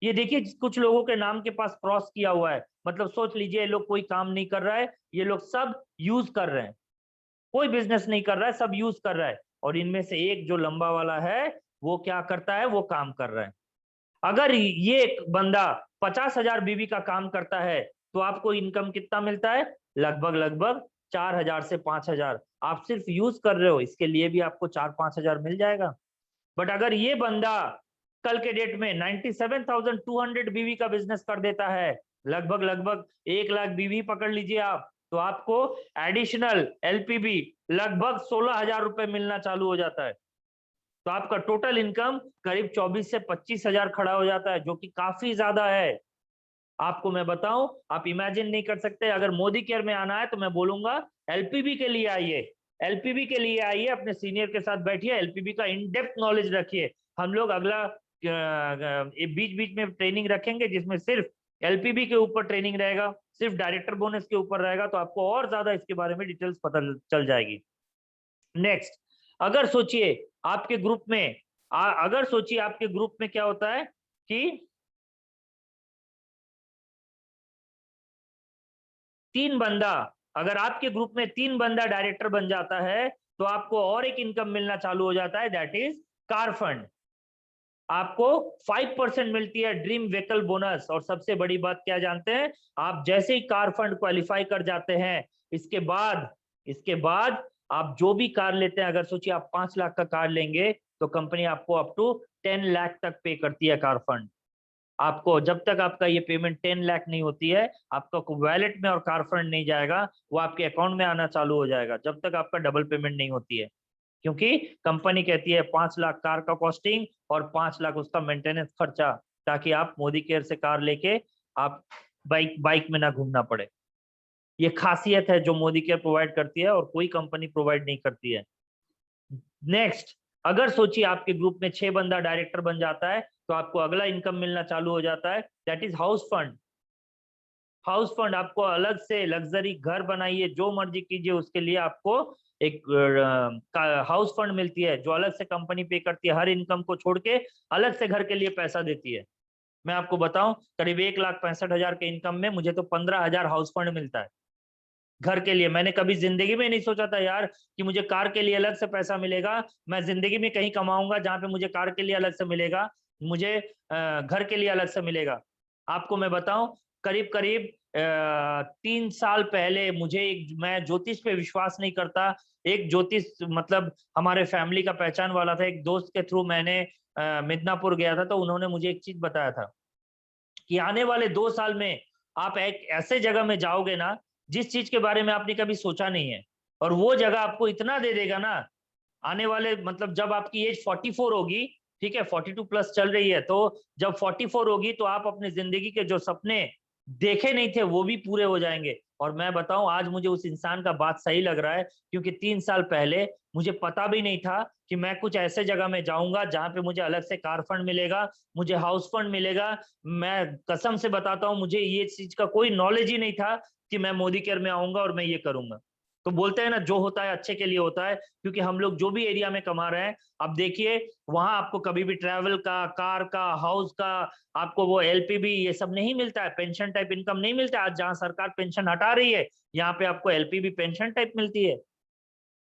ये देखिए कुछ लोगों के नाम के पास क्रॉस किया हुआ है, मतलब सोच लीजिए ये लोग कोई काम नहीं कर रहा है, ये लोग सब यूज कर रहे हैं, कोई बिजनेस नहीं कर रहा है, सब यूज कर रहा है। और इनमें से एक जो लंबा वाला है वो क्या करता है, वो काम कर रहा है। अगर ये एक बंदा 50,000 बीबी का काम करता है तो आपको इनकम कितना मिलता है, लगभग 4,000 से 5,000। आप सिर्फ यूज कर रहे हो, इसके लिए भी आपको 4-5 हजार मिल जाएगा। बट अगर ये बंदा कल के डेट में 97,200 बीवी का बिजनेस कर देता है, लगभग 1 लाख बीवी पकड़ लीजिए आप, तो आपको एडिशनल एलपीबी लगभग 16,000 रुपए मिलना चालू हो जाता है। तो आपका टोटल इनकम करीब 24 से 25,000 खड़ा हो जाता है, जो कि काफी ज्यादा है। आपको मैं बताऊं, आप इमेजिन नहीं कर सकते। अगर मोदी केयर में आना है तो मैं बोलूंगा एलपीबी के लिए आइए, एलपीबी के लिए आइए, अपने सीनियर के साथ बैठिए, एलपीबी का इन डेप्थ नॉलेज रखिए। हम लोग अगला बीच बीच में ट्रेनिंग रखेंगे जिसमें सिर्फ एलपीबी के ऊपर ट्रेनिंग रहेगा, सिर्फ डायरेक्टर बोनस के ऊपर रहेगा, तो आपको और ज्यादा इसके बारे में डिटेल्स पता चल जाएगी। नेक्स्ट, अगर सोचिए आपके ग्रुप में अगर सोचिए आपके ग्रुप में क्या होता है कि 3 बंदा, अगर आपके ग्रुप में 3 बंदा डायरेक्टर बन जाता है तो आपको और एक इनकम मिलना चालू हो जाता है, दैट इज कार फंड। आपको 5% मिलती है ड्रीम व्हीकल बोनस। और सबसे बड़ी बात क्या जानते हैं, आप जैसे ही कार फंड क्वालिफाई कर जाते हैं, इसके बाद आप जो भी कार लेते हैं, अगर सोचिए आप 5 लाख का कार लेंगे तो कंपनी आपको अप टू 10 लाख तक पे करती है कार फंड। आपको जब तक आपका ये पेमेंट 10 लाख नहीं होती है, आपका वैलेट में और कार फंड नहीं जाएगा, वो आपके अकाउंट में आना चालू हो जाएगा, जब तक आपका डबल पेमेंट नहीं होती है। क्योंकि कंपनी कहती है 5 लाख कार का कॉस्टिंग और 5 लाख उसका मेंटेनेंस खर्चा, ताकि आप मोदी केयर से कार लेके आप बाइक में ना घूमना पड़े। ये खासियत है जो मोदी केयर प्रोवाइड करती है और कोई कंपनी प्रोवाइड नहीं करती है। नेक्स्ट, अगर सोचिए आपके ग्रुप में 6 बंदा डायरेक्टर बन जाता है तो आपको अगला इनकम मिलना चालू हो जाता है, that is house fund. House fund आपको अलग से लग्जरी घर बनाइए, जो मर्जी कीजिए, उसके लिए आपको एक हाउस फंड मिलती है जो अलग से कंपनी पे करती है, हर इनकम को छोड़ के अलग से घर के लिए पैसा देती है। मैं आपको बताऊं, करीब 1,65,000 के इनकम में मुझे तो 15,000 हाउस फंड मिलता है घर के लिए। मैंने कभी जिंदगी में नहीं सोचा था यार कि मुझे कार के लिए अलग से पैसा मिलेगा, मैं जिंदगी में कहीं कमाऊंगा जहां पे मुझे कार के लिए अलग से मिलेगा, मुझे घर के लिए अलग से मिलेगा। आपको मैं बताऊं, करीब करीब 3 साल पहले मैं ज्योतिष पे विश्वास नहीं करता, एक ज्योतिष मतलब हमारे फैमिली का पहचान वाला था, एक दोस्त के थ्रू मैंने मिदनापुर गया था, तो उन्होंने मुझे एक चीज बताया था कि आने वाले 2 साल में आप एक ऐसे जगह में जाओगे ना जिस चीज के बारे में आपने कभी सोचा नहीं है, और वो जगह आपको इतना दे देगा ना, आने वाले मतलब जब आपकी एज 44 होगी, ठीक है 42 प्लस चल रही है, तो जब 44 होगी तो आप अपनी जिंदगी के जो सपने देखे नहीं थे वो भी पूरे हो जाएंगे। और मैं बताऊं, आज मुझे उस इंसान का बात सही लग रहा है, क्योंकि 3 साल पहले मुझे पता भी नहीं था कि मैं कुछ ऐसे जगह में जाऊंगा जहां पे मुझे अलग से कार फंड मिलेगा, मुझे हाउस फंड मिलेगा। मैं कसम से बताता हूँ, मुझे ये चीज का कोई नॉलेज ही नहीं था कि मैं मोदी केयर में आऊंगा और मैं ये करूंगा। तो बोलते हैं ना, जो होता है अच्छे के लिए होता है, क्योंकि हम लोग जो भी एरिया में कमा रहे हैं, अब देखिए वहां आपको कभी भी ट्रैवल का, कार का, हाउस का, आपको वो एलपीबी ये सब नहीं मिलता है, पेंशन टाइप इनकम नहीं मिलता है। आज जहां सरकार पेंशन हटा रही है, यहाँ पे आपको एलपीबी पेंशन टाइप मिलती है।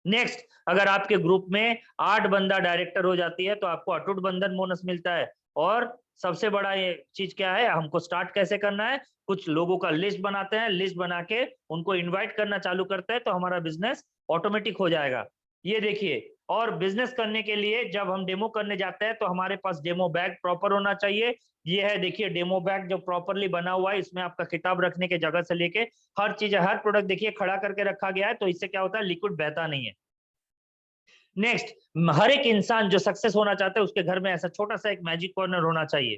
नेक्स्ट, अगर आपके ग्रुप में 8 बंदा डायरेक्टर हो जाती है तो आपको अटूट बंधन बोनस मिलता है। और सबसे बड़ा ये चीज क्या है, हमको स्टार्ट कैसे करना है, कुछ लोगों का लिस्ट बनाते हैं, लिस्ट बना के उनको इनवाइट करना चालू करते हैं, तो हमारा बिजनेस ऑटोमेटिक हो जाएगा। ये देखिए, और बिजनेस करने के लिए जब हम डेमो करने जाते हैं तो हमारे पास डेमो बैग प्रॉपर होना चाहिए। ये है देखिए डेमो बैग जो प्रॉपरली बना हुआ है, इसमें आपका किताब रखने के जगह से लेके हर चीज है, हर प्रोडक्ट देखिए खड़ा करके रखा गया है, तो इससे क्या होता है, लिक्विड बहता नहीं है। नेक्स्ट, हर एक इंसान जो सक्सेस होना चाहता है उसके घर में ऐसा छोटा सा एक मैजिक कॉर्नर होना चाहिए।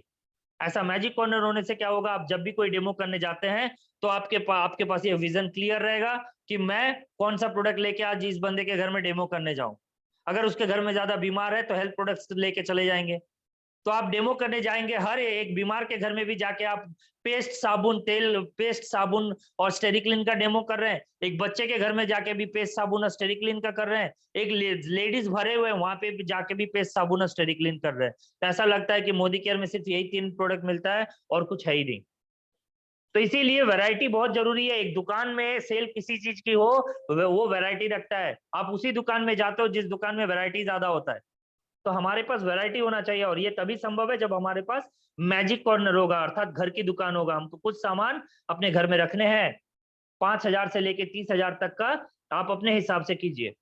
ऐसा मैजिक कॉर्नर होने से क्या होगा, आप जब भी कोई डेमो करने जाते हैं तो आपके पास ये विजन क्लियर रहेगा कि मैं कौन सा प्रोडक्ट लेके आज इस बंदे के घर में डेमो करने जाऊं। अगर उसके घर में ज्यादा बीमार है तो हेल्थ प्रोडक्ट्स लेके चले जाएंगे। तो आप डेमो करने जाएंगे, हर एक बीमार के घर में भी जाके आप पेस्ट साबुन और स्टेरिक्लिन का डेमो कर रहे हैं, एक बच्चे के घर में जाके भी पेस्ट साबुन और स्टेरिक्लिन का कर रहे हैं, एक लेडीज भरे हुए हैं वहां पे भी जाके भी पेस्ट साबुन और स्टेरिक्लिन कर रहे हैं। तो ऐसा लगता है कि मोदी केयर में सिर्फ यही 3 प्रोडक्ट मिलता है और कुछ है ही नहीं। तो इसीलिए वैरायटी बहुत जरूरी है। एक दुकान में सेल किसी चीज की हो, वो वैरायटी रखता है, आप उसी दुकान में जाते हो जिस दुकान में वैरायटी ज्यादा होता है। तो हमारे पास वैरायटी होना चाहिए, और ये तभी संभव है जब हमारे पास मैजिक कॉर्नर होगा, अर्थात घर की दुकान होगा। हमको कुछ सामान अपने घर में रखने हैं, 5,000 से लेके 30,000 तक का आप अपने हिसाब से कीजिए।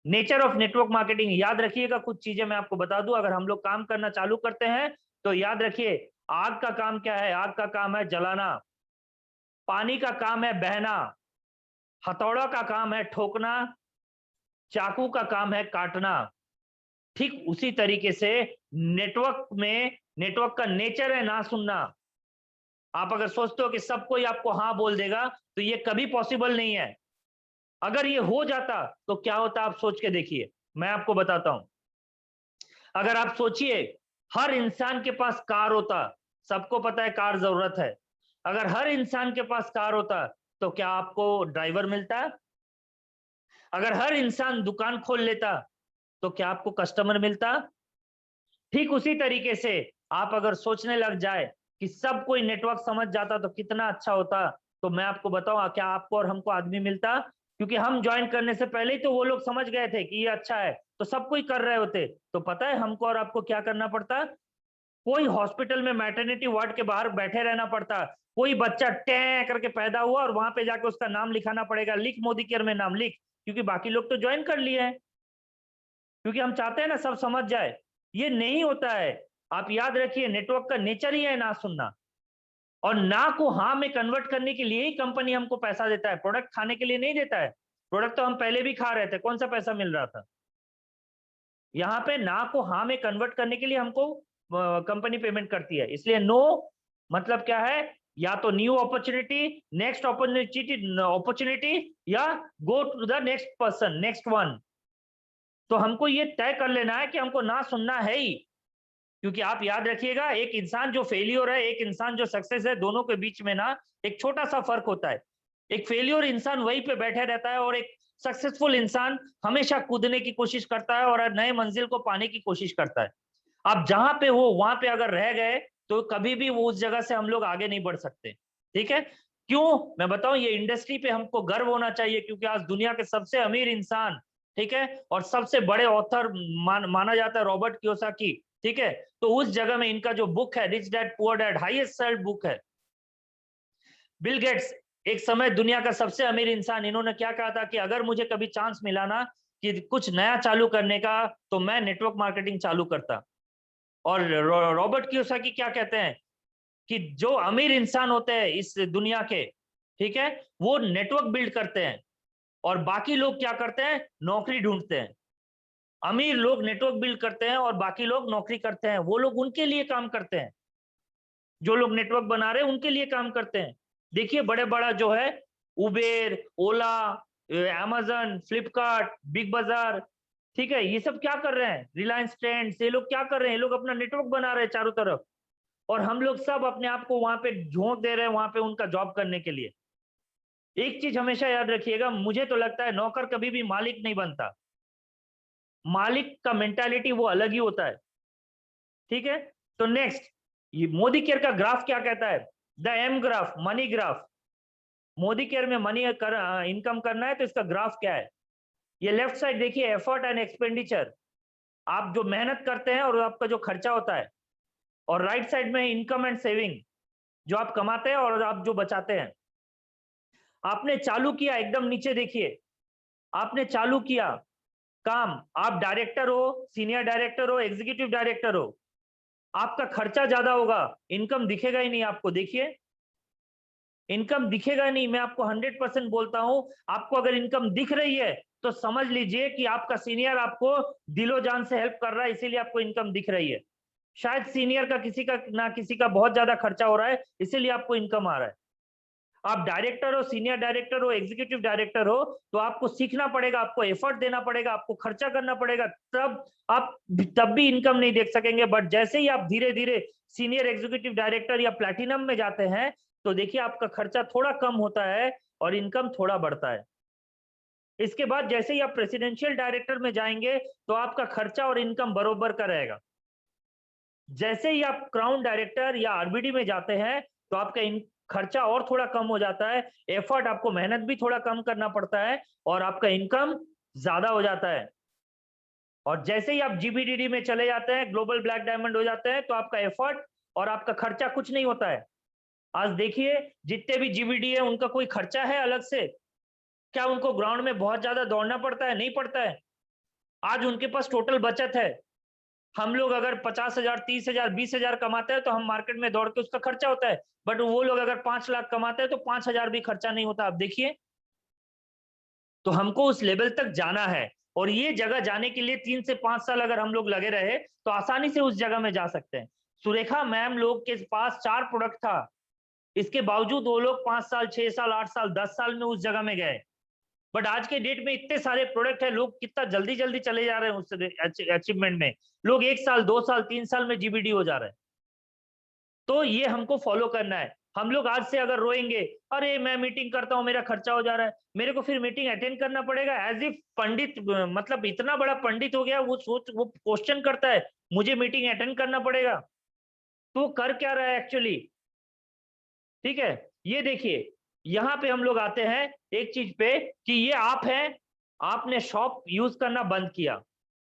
नेचर ऑफ नेटवर्क मार्केटिंग, याद रखिएगा कुछ चीजें मैं आपको बता दूं, अगर हम लोग काम करना चालू करते हैं तो याद रखिए, आग का काम क्या है, आग का काम है जलाना, पानी का काम है बहना, हथौड़ा का काम है ठोकना, चाकू का काम है काटना। ठीक उसी तरीके से नेटवर्क में, नेटवर्क का नेचर है ना सुनना। आप अगर सोचते हो कि सब कोई आपको हाँ बोल देगा तो ये कभी पॉसिबल नहीं है। अगर ये हो जाता तो क्या होता, आप सोच के देखिए, मैं आपको बताता हूं। अगर आप सोचिए हर इंसान के पास कार होता, सबको पता है कार जरूरत है, अगर हर इंसान के पास कार होता तो क्या आपको ड्राइवर मिलता? अगर हर इंसान दुकान खोल लेता तो क्या आपको कस्टमर मिलता? ठीक उसी तरीके से आप अगर सोचने लग जाए कि सब कोई नेटवर्क समझ जाता तो कितना अच्छा होता, तो मैं आपको बताऊं क्या आपको और हमको आदमी मिलता? क्योंकि हम ज्वाइन करने से पहले ही तो वो लोग समझ गए थे कि ये अच्छा है, तो सब कोई कर रहे होते। तो पता है हमको और आपको क्या करना पड़ता? कोई हॉस्पिटल में मैटरनिटी वार्ड के बाहर बैठे रहना पड़ता, कोई बच्चा टै करके पैदा हुआ और वहां पे जाके उसका नाम लिखाना पड़ेगा, लिख मोदी केयर में नाम लिख, क्योंकि बाकी लोग तो ज्वाइन कर लिए हैं, क्योंकि हम चाहते हैं ना सब समझ जाए। ये नहीं होता है। आप याद रखिए नेटवर्क का नेचर ही है ना सुनना, और ना को हाँ में कन्वर्ट करने के लिए ही कंपनी हमको पैसा देता है, प्रोडक्ट खाने के लिए नहीं देता है। प्रोडक्ट तो हम पहले भी खा रहे थे, कौन सा पैसा मिल रहा था? यहाँ पे ना को हाँ में कन्वर्ट करने के लिए हमको कंपनी पेमेंट करती है। इसलिए नो मतलब क्या है, या तो न्यू अपॉर्चुनिटी, नेक्स्ट अपॉर्चुनिटी, या go to the next person, next one. तो हमको ये तय कर लेना है कि हमको ना सुनना है ही। क्योंकि आप याद रखिएगा एक इंसान जो फेलियर है, एक इंसान जो सक्सेस है, दोनों के बीच में ना एक छोटा सा फर्क होता है। एक फेलियर इंसान वहीं पे बैठे रहता है और एक सक्सेसफुल इंसान हमेशा कूदने की कोशिश करता है और नए मंजिल को पाने की कोशिश करता है। आप जहां पे हो वहां पे अगर रह गए तो कभी भी वो उस जगह से हम लोग आगे नहीं बढ़ सकते। ठीक है? क्यों मैं बताऊं, ये इंडस्ट्री पे हमको गर्व होना चाहिए, क्योंकि आज दुनिया के सबसे अमीर इंसान, ठीक है, और सबसे बड़े ऑथर माना जाता है रॉबर्ट कियोसाकी। ठीक है? तो उस जगह में इनका जो बुक है rich dad poor dad, highest sailed book है। बिल गेट्स एक समय दुनिया का सबसे अमीर इंसान, इन्होंने क्या कहा था कि अगर मुझे कभी चांस मिला ना कि कुछ नया चालू करने का, तो मैं नेटवर्क मार्केटिंग चालू करता। और रॉबर्ट कियोसाकी क्या कहते हैं कि जो अमीर इंसान होते हैं इस दुनिया के, ठीक है, वो नेटवर्क बिल्ड करते हैं और बाकी लोग क्या करते हैं, नौकरी ढूंढते हैं। अमीर लोग नेटवर्क बिल्ड करते हैं और बाकी लोग नौकरी करते हैं, वो लोग उनके लिए काम करते हैं, जो लोग नेटवर्क बना रहे हैं उनके लिए काम करते हैं। देखिए बड़े बड़ा जो है उबेर, ओला, अमेजन, फ्लिपकार्ट, बिग बाजार, ठीक है, ये सब क्या कर रहे हैं, रिलायंस ट्रेंड्स, ये लोग क्या कर रहे हैं, ये लोग अपना नेटवर्क बना रहे हैं चारों तरफ, और हम लोग सब अपने आप को वहां पे झोंक दे रहे हैं वहां पे उनका जॉब करने के लिए। एक चीज हमेशा याद रखिएगा, मुझे तो लगता है नौकर कभी भी मालिक नहीं बनता, मालिक का मेंटालिटी वो अलग ही होता है। ठीक है? तो नेक्स्ट, ये मोदी केयर का ग्राफ क्या कहता है, the M graph, money graph. Modi care में मनी इनकम करना है तो इसका ग्राफ क्या है, ये लेफ्ट साइड देखिए, एफर्ट एंड एक्सपेंडिचर, आप जो मेहनत करते हैं और आपका जो खर्चा होता है, और राइट साइड में इनकम एंड सेविंग, जो आप कमाते हैं और आप जो बचाते हैं। आपने चालू किया, एकदम नीचे देखिए, आपने चालू किया काम, आप डायरेक्टर हो, सीनियर डायरेक्टर हो, एग्जीक्यूटिव डायरेक्टर हो, आपका खर्चा ज्यादा होगा, इनकम दिखेगा ही नहीं आपको। देखिए इनकम दिखेगा नहीं, मैं आपको 100% बोलता हूं। आपको अगर इनकम दिख रही है तो समझ लीजिए कि आपका सीनियर आपको दिलो जान से हेल्प कर रहा है, इसीलिए आपको इनकम दिख रही है। शायद सीनियर का किसी का ना किसी का बहुत ज्यादा खर्चा हो रहा है, इसीलिए आपको इनकम आ रहा है। आप डायरेक्टर हो, सीनियर डायरेक्टर हो, एग्जीक्यूटिव डायरेक्टर हो, तो आपको सीखना पड़ेगा, आपको एफर्ट देना पड़ेगा, आपको खर्चा करना पड़ेगा, तब आप तब भी इनकम नहीं देख सकेंगे। बट जैसे ही आप धीरे धीरे सीनियर एग्जीक्यूटिव डायरेक्टर या प्लैटिनम में जाते हैं तो देखिए आपका खर्चा थोड़ा कम होता है और इनकम थोड़ा बढ़ता है। इसके बाद जैसे ही आप प्रेसिडेंशियल डायरेक्टर में जाएंगे तो आपका खर्चा और इनकम बरोबर का रहेगा। जैसे ही आप क्राउन डायरेक्टर या आरबीडी में जाते हैं तो आपका खर्चा और थोड़ा कम हो जाता है, एफर्ट, आपको मेहनत भी थोड़ा कम करना पड़ता है और आपका इनकम ज्यादा हो जाता है। और जैसे ही आप जीबीडीडी में चले जाते हैं, ग्लोबल ब्लैक डायमंड हो जाते हैं, तो आपका एफर्ट और आपका खर्चा कुछ नहीं होता है। आज देखिए जितने भी जीबीडी है उनका कोई खर्चा है अलग से? क्या उनको ग्राउंड में बहुत ज्यादा दौड़ना पड़ता है? नहीं पड़ता है। आज उनके पास टोटल बचत है। हम लोग अगर 50,000, 30,000, 20,000 कमाते हैं तो हम मार्केट में दौड़ के उसका खर्चा होता है, बट वो लोग अगर 5 लाख कमाते हैं तो 5,000 भी खर्चा नहीं होता। आप देखिए तो हमको उस लेवल तक जाना है, और ये जगह जाने के लिए 3 से 5 साल अगर हम लोग लगे रहे तो आसानी से उस जगह में जा सकते हैं। सुरेखा मैम लोग के पास 4 प्रोडक्ट था, इसके बावजूद वो लोग 5 साल, 6 साल, 8 साल, 10 साल में उस जगह में गए। बट आज के डेट में इतने सारे प्रोडक्ट है, लोग कितना जल्दी जल्दी चले जा रहे हैं उस अचीवमेंट में। लोग 1 साल, 2 साल, 3 साल में जीबीडी हो जा रहे हैं। तो ये हमको फॉलो करना है। हम लोग आज से अगर रोएंगे, अरे मैं मीटिंग करता हूँ, मेरा खर्चा हो जा रहा है, मेरे को फिर मीटिंग अटेंड करना पड़ेगा, एज इफ पंडित, मतलब इतना बड़ा पंडित हो गया, वो क्वेश्चन करता है मुझे मीटिंग अटेंड करना पड़ेगा, तो वो कर क्या रहा है एक्चुअली। ठीक है, ये देखिए यहाँ पे हम लोग आते हैं एक चीज पे कि ये आप हैं, आपने शॉप यूज करना बंद किया,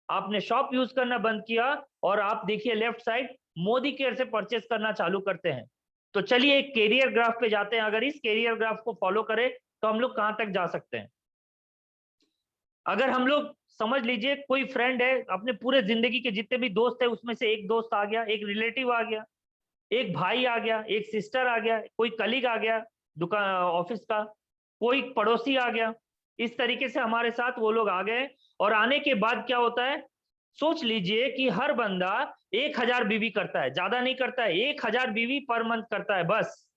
आपने शॉप यूज करना बंद किया, और आप देखिए लेफ्ट साइड मोदी केयर से परचेस करना चालू करते हैं। तो चलिए एक कैरियर ग्राफ पे जाते हैं। अगर इस कैरियर ग्राफ को फॉलो करें तो हम लोग कहां तक जा सकते हैं। अगर हम लोग समझ लीजिए कोई फ्रेंड है, अपने पूरे जिंदगी के जितने भी दोस्त है उसमें से एक दोस्त आ गया, एक रिलेटिव आ गया, एक भाई आ गया, एक सिस्टर आ गया, कोई कलीग आ गया दुकान ऑफिस का, कोई पड़ोसी आ गया, इस तरीके से हमारे साथ वो लोग आ गए। और आने के बाद क्या होता है, सोच लीजिए कि हर बंदा 1000 बीवी करता है, ज्यादा नहीं करता है, 1000 बीवी पर मंथ करता है बस।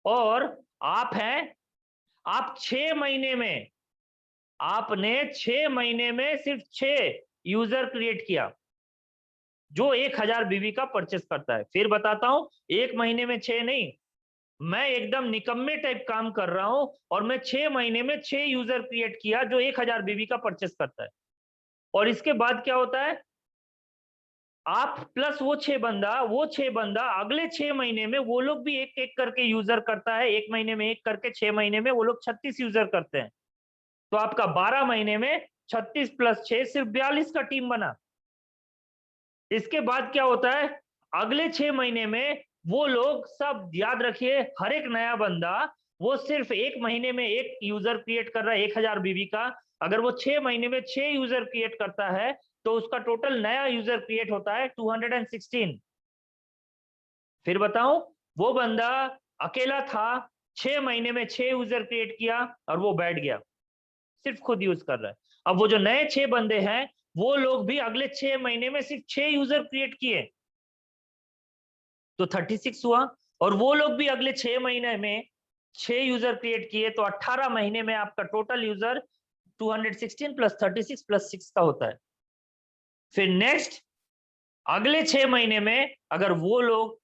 और आप हैं, आप 6 महीने में, आपने 6 महीने में सिर्फ 6 यूजर क्रिएट किया जो 1000 बीवी का परचेस करता है। फिर बताता हूं, 1 महीने में 6 नहीं, मैं एकदम निकम्मे टाइप काम कर रहा हूं, और मैं 6 महीने में 6 यूजर क्रिएट किया जो 1000 बीवी का परचेस करता है। और इसके बाद क्या होता है, आप प्लस वो 6 बंदा अगले 6 महीने में वो लोग भी एक एक करके यूजर करता है, 1 महीने में 1 करके 6 महीने में वो लोग 36 यूजर करते हैं। तो आपका 12 महीने में 36 प्लस 6 सिर्फ 42 का टीम बना। इसके बाद क्या होता है, अगले 6 महीने में वो लोग सब, याद रखिए, हर एक नया बंदा वो सिर्फ 1 महीने में 1 यूजर क्रिएट कर रहा है 1000 बीवी का। अगर वो 6 महीने में 6 यूजर क्रिएट करता है तो उसका टोटल नया यूजर क्रिएट होता है 216। फिर बताऊं, वो बंदा अकेला था, 6 महीने में 6 यूजर क्रिएट किया और वो बैठ गया, सिर्फ खुद यूज कर रहा है। अब वो जो नए 6 बंदे हैं वो लोग भी अगले 6 महीने में सिर्फ 6 यूजर क्रिएट किए तो 36 हुआ, और वो लोग भी अगले 6 महीने में 6 यूजर क्रिएट किए तो 18 महीने में आपका टोटल यूजर 216 प्लस 36 प्लस 6 का होता है। फिर नेक्स्ट अगले 6 महीने में अगर वो लोग,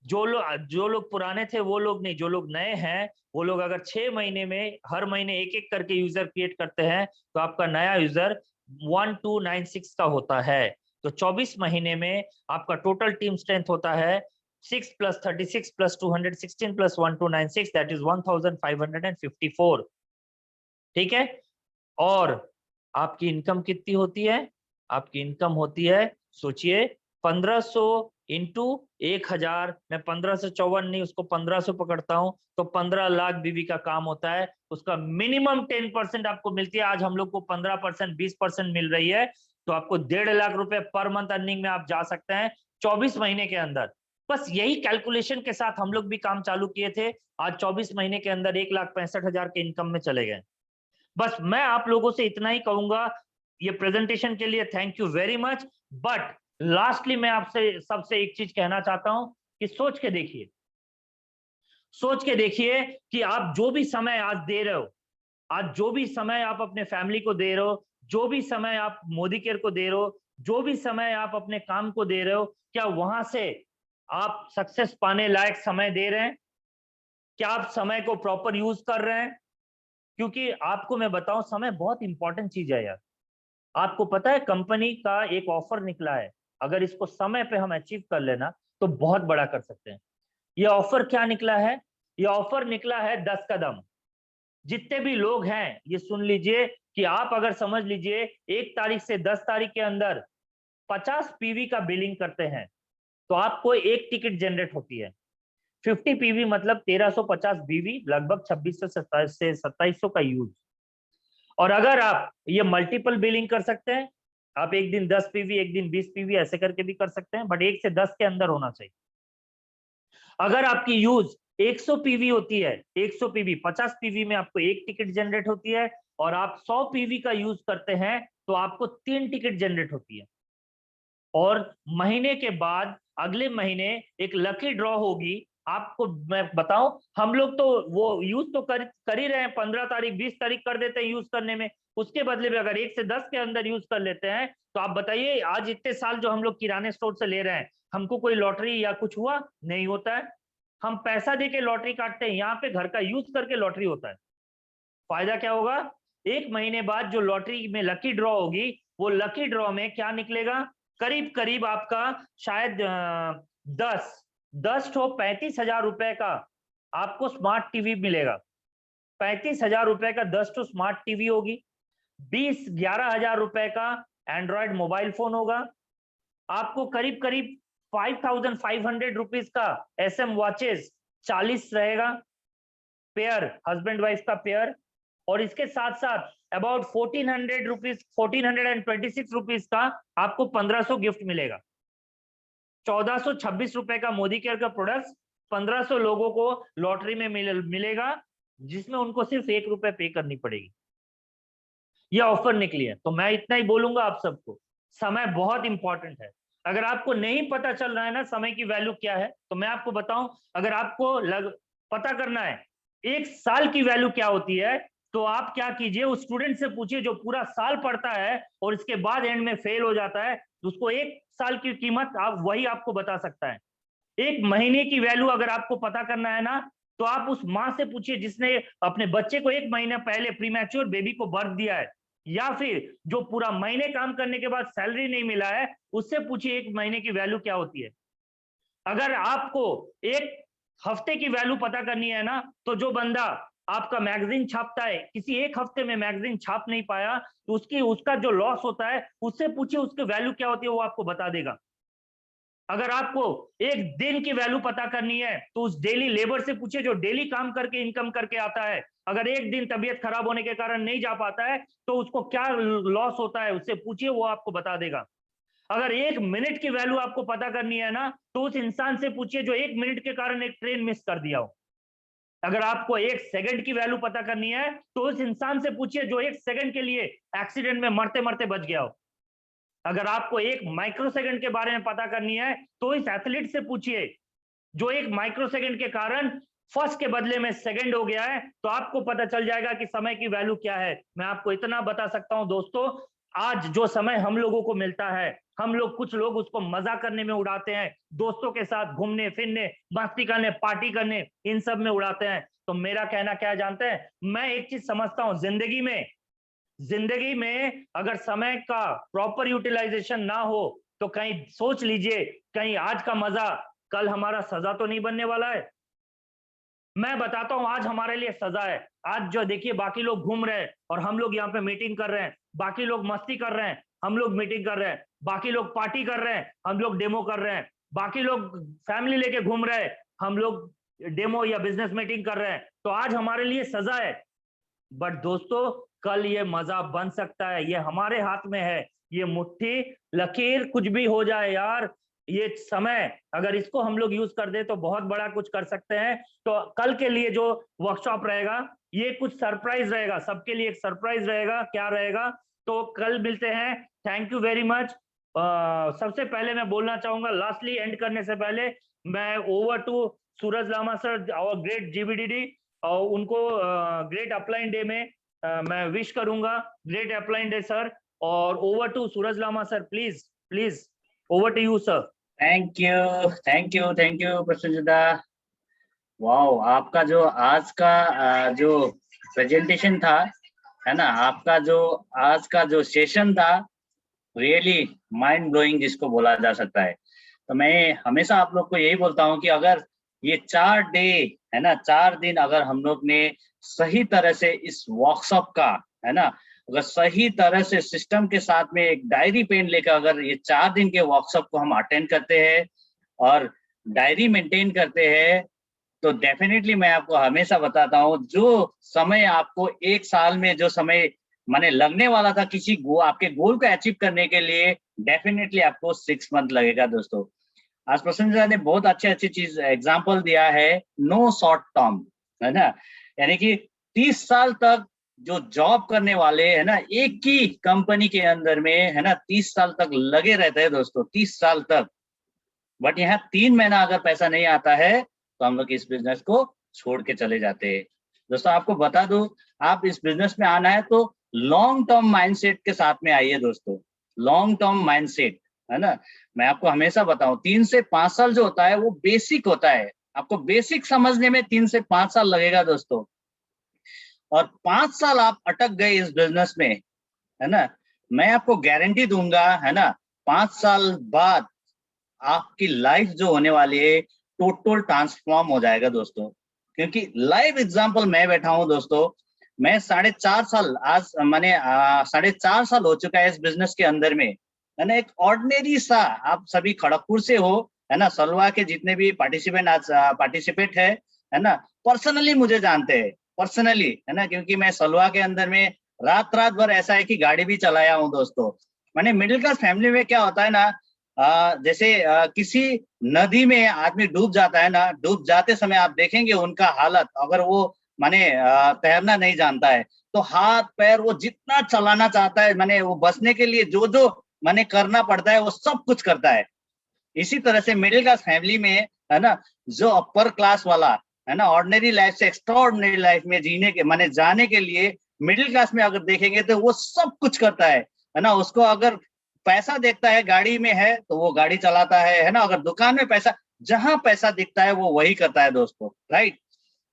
जो लोग पुराने थे वो लोग नहीं, जो लोग नए हैं वो लोग अगर 6 महीने में हर महीने एक एक करके यूजर क्रिएट करते हैं तो आपका नया यूजर 1296 का होता है। तो 24 महीने में आपका टोटल टीम स्ट्रेंथ होता है 6 plus 36 plus 216 plus 1296, that is 1554। ठीक है, और आपकी इनकम कितनी होती है, आपकी इनकम होती है, सोचिए, 1500 इंटू 1000, मैं 1554 नहीं उसको 1500 पकड़ता हूं तो 15 लाख बीवी का काम होता है। उसका मिनिमम 10% आपको मिलती है। आज हम लोग को 15%, 20% मिल रही है, तो आपको 1.5 लाख रुपए पर मंथ अर्निंग में आप जा सकते हैं 24 महीने के अंदर। बस यही कैलकुलेशन के साथ हम लोग भी काम चालू किए थे, आज 24 महीने के अंदर 1,65,000 के इनकम में चले गए। बस मैं आप लोगों से इतना ही कहूंगा, ये प्रेजेंटेशन के लिए thank you very much. But lastly मैं आपसे सबसे एक चीज कहना चाहता हूं कि सोच के देखिए, सोच के देखिए कि आप जो भी समय आज दे रहे हो, आज जो भी समय आप अपने फैमिली को दे रहे हो, जो भी समय आप मोदी केयर को दे रहे हो, जो भी समय आप अपने काम को दे रहे हो, क्या वहां से आप सक्सेस पाने लायक समय दे रहे हैं? क्या आप समय को प्रॉपर यूज कर रहे हैं? क्योंकि आपको मैं बताऊं, समय बहुत इंपॉर्टेंट चीज है यार। आपको पता है कंपनी का एक ऑफर निकला है, अगर इसको समय पे हम अचीव कर लेना तो बहुत बड़ा कर सकते हैं। ये ऑफर क्या निकला है? ये ऑफर निकला है 10 कदम। जितने भी लोग हैं ये सुन लीजिए कि आप अगर समझ लीजिए 1 तारीख से 10 तारीख के अंदर 50 पीवी का बिलिंग करते हैं तो आपको एक टिकट जनरेट होती है। 50 पीवी मतलब 1350 बीवी, लगभग 2600 से 2700 का यूज। और अगर आप ये मल्टीपल बिलिंग कर सकते हैं, आप एक दिन 10 पीवी, एक दिन 20 पीवी, ऐसे करके भी कर सकते हैं, बट 1 से 10 के अंदर होना चाहिए। अगर आपकी यूज 100 पीवी होती है, 100 पीवी, 50 पीवी में आपको एक टिकट जनरेट होती है, और आप 100 पीवी का यूज करते हैं तो आपको 3 टिकट जनरेट होती है। और महीने के बाद अगले महीने एक लकी ड्रॉ होगी। आपको मैं बताऊं, हम लोग तो वो यूज तो कर ही रहे हैं, 15 तारीख 20 तारीख कर देते हैं यूज करने में। उसके बदले में अगर 1 से 10 के अंदर यूज कर लेते हैं तो आप बताइए, आज इतने साल जो हम लोग किराने स्टोर से ले रहे हैं, हमको कोई लॉटरी या कुछ हुआ? नहीं होता है। हम पैसा दे के लॉटरी काटते हैं, यहाँ पे घर का यूज करके लॉटरी होता है। फायदा क्या होगा? 1 महीने बाद जो लॉटरी में लकी ड्रॉ होगी, वो लकी ड्रॉ में क्या निकलेगा? करीब करीब आपका शायद 10 तो 35,000 रुपए का आपको स्मार्ट टीवी मिलेगा। 35,000 रुपए का 10 तो स्मार्ट टीवी होगी। 11,000 रुपए का एंड्रॉयड मोबाइल फोन होगा। आपको करीब करीब 5,500 रुपीज का SM वॉचेस 40 रहेगा पेयर, हस्बैंड वाइफ का पेयर। और इसके साथ साथ अबाउट 1400 रुपीज, 1426 रुपीज का आपको 1500 गिफ्ट मिलेगा। 1426 रुपए का मोदी केयर का प्रोडक्ट 1500 लोगों को लॉटरी में मिलेगा, जिसमें उनको सिर्फ 1 रुपए पे करनी पड़ेगी। यह ऑफर निकली है। तो मैं इतना ही बोलूंगा आप सबको, समय बहुत इंपॉर्टेंट है। अगर आपको नहीं पता चल रहा है ना समय की वैल्यू क्या है, तो मैं आपको बताऊं, अगर आपको पता करना है 1 साल की वैल्यू क्या होती है, तो आप क्या कीजिए, उस स्टूडेंट से पूछिए जो पूरा साल पढ़ता है और इसके बाद एंड में फेल हो जाता है, उसको 1 साल की कीमत वही आपको बता सकता है। 1 महीने की वैल्यू अगर आपको पता करना है ना, तो आप उस माँ से पूछिए जिसने अपने बच्चे को 1 महीना पहले प्रीमैच्योर बेबी को बर्थ दिया है, या फिर जो पूरा महीने काम करने के बाद सैलरी नहीं मिला है, उससे पूछिए 1 महीने की वैल्यू क्या होती है। अगर आपको 1 हफ्ते की वैल्यू पता करनी है ना, तो जो बंदा आपका मैगजीन छापता है, किसी 1 हफ्ते में मैगजीन छाप नहीं पाया, तो उसका जो लॉस होता है, उससे पूछिए उसकी वैल्यू क्या होती है, वो आपको बता देगा। अगर आपको 1 दिन की वैल्यू पता करनी है, तो उस डेली लेबर से पूछिए जो डेली काम करके इनकम करके आता है। अगर 1 दिन तबीयत खराब होने के कारण नहीं जा पाता है, तो उसको क्या लॉस होता है, उससे पूछिए, वो आपको बता देगा। अगर 1 मिनट की वैल्यू आपको पता करनी है ना, तो उस इंसान से पूछिए जो 1 मिनट के कारण एक ट्रेन मिस कर दिया हो। अगर आपको 1 सेकंड की वैल्यू पता करनी है, तो उस इंसान से पूछिए जो 1 सेकंड के लिए एक्सीडेंट में मरते मरते बच गया हो। अगर आपको 1 माइक्रो सेकंड के बारे में पता करनी है, तो इस एथलीट से पूछिए जो 1 माइक्रो सेकंड के कारण फर्स्ट के बदले में सेकंड हो गया है, तो आपको पता चल जाएगा कि समय की वैल्यू क्या है। मैं आपको इतना बता सकता हूं दोस्तों, आज जो समय हम लोगों को मिलता है, हम लोग कुछ लोग उसको मजा करने में उड़ाते हैं, दोस्तों के साथ घूमने फिरने, मस्ती करने, पार्टी करने, इन सब में उड़ाते हैं। तो मेरा कहना क्या है जानते हैं? मैं एक चीज समझता हूं, जिंदगी में अगर समय का प्रॉपर यूटिलाइजेशन ना हो, तो कहीं सोच लीजिए, कहीं आज का मजा कल हमारा सजा तो नहीं बनने वाला है। मैं बताता हूं, आज हमारे लिए सजा है। आज जो देखिए, बाकी लोग घूम रहे हैं और हम लोग यहाँ पे मीटिंग कर रहे हैं, बाकी लोग मस्ती कर रहे हैं, हम लोग मीटिंग कर रहे हैं, बाकी लोग पार्टी कर रहे हैं, हम लोग डेमो कर रहे हैं, बाकी लोग फैमिली लेके घूम रहे हैं, हम लोग डेमो या बिजनेस मीटिंग कर रहे हैं। तो आज हमारे लिए सजा है, बट दोस्तों कल ये मजा बन सकता है, ये हमारे हाथ में है। ये मुट्ठी लकीर कुछ भी हो जाए यार, ये समय अगर इसको हम लोग यूज कर दे तो बहुत बड़ा कुछ कर सकते हैं। तो कल के लिए जो वर्कशॉप रहेगा, ये कुछ सरप्राइज रहेगा, सबके लिए एक सरप्राइज रहेगा। क्या रहेगा? तो कल मिलते हैं। Thank you very much. सबसे पहले मैं बोलना चाहूंगा, लास्टली एंड करने से पहले, मैं over to Suraj Lama sir, our great GVDD, और उनको ग्रेट अपलाइन डे में मैं विश करूंगा। Great upline day sir. और over to Suraj Lama sir, please please, over to you sir. Thank you, thank you, thank you प्रसन्नदा। वाओ, आपका जो आज का जो प्रेजेंटेशन था, है ना, आपका जो आज का जो सेशन था, रियली माइंड ब्लोइंग जिसको बोला जा सकता है। तो मैं हमेशा आप लोग को यही बोलता हूँ कि अगर ये 4 डे है ना, 4 दिन अगर हम लोग ने सही तरह से इस वर्कशॉप का, है ना, अगर सही तरह से सिस्टम के साथ में एक डायरी पेन लेकर अगर ये 4 दिन के वर्कशॉप को हम अटेंड करते हैं और डायरी मेंटेन करते हैं, तो डेफिनेटली मैं आपको हमेशा बताता हूँ, जो समय आपको 1 साल में जो समय माने लगने वाला था किसी आपके गोल को अचीव करने के लिए, डेफिनेटली आपको 6 मंथ लगेगा दोस्तों। आज प्रसन्न ने बहुत अच्छी चीज एग्जांपल दिया है, नो शॉर्ट टर्म, है ना, यानी कि 30 साल तक जो जॉब करने वाले है ना, एक ही कंपनी के अंदर में है ना 30 साल तक लगे रहते हैं दोस्तों, 30 साल तक। बट यहाँ 3 महीना अगर पैसा नहीं आता है तो हम लोग इस बिजनेस को छोड़ के चले जाते हैं। दोस्तों आपको बता दूं, आप इस बिजनेस में आना है तो लॉन्ग टर्म माइंडसेट के साथ में आइए दोस्तों, लॉन्ग टर्म माइंडसेट, है ना। मैं आपको हमेशा बताऊं 3 से 5 साल जो होता है वो बेसिक होता है, आपको बेसिक समझने में 3 से 5 साल लगेगा दोस्तों। और 5 साल आप अटक गए इस बिजनेस में, है ना, मैं आपको गारंटी दूंगा, है ना, 5 साल बाद आपकी लाइफ जो होने वाली है टोटल ट्रांसफॉर्म हो जाएगा दोस्तों। क्योंकि लाइव एग्जांपल मैं बैठा हूं दोस्तों, मैं 4.5 साल, आज मैंने 4.5 साल हो चुका है इस बिजनेस के अंदर में, है ना। एक ऑर्डिनरी सा, आप सभी खड़गपुर से हो, है ना, सलवा के जितने भी पार्टिसिपेट है ना, पर्सनली मुझे जानते हैं, पर्सनली, है ना, क्योंकि मैं सलवा के अंदर में रात भर ऐसा है कि गाड़ी भी चलाया हूँ दोस्तों। मैंने मिडिल क्लास फैमिली में क्या होता है ना, जैसे किसी नदी में आदमी डूब जाता है ना, डूब जाते समय आप देखेंगे उनका हालत, अगर वो माने तैरना नहीं जानता है तो हाथ पैर वो जितना चलाना चाहता है, माने वो बचने के लिए जो जो माने करना पड़ता है वो सब कुछ करता है। इसी तरह से मिडिल क्लास फैमिली में, है ना, जो अपर क्लास वाला, है ना, ऑर्डिनरी लाइफ से एक्स्ट्रा ऑर्डिनरी लाइफ में जीने के माने जाने के लिए मिडिल क्लास में अगर देखेंगे तो वो सब कुछ करता है ना। उसको अगर पैसा देखता है, गाड़ी में है तो वो गाड़ी चलाता है ना, अगर दुकान में पैसा, जहां पैसा दिखता है वो वही करता है दोस्तों, राइट।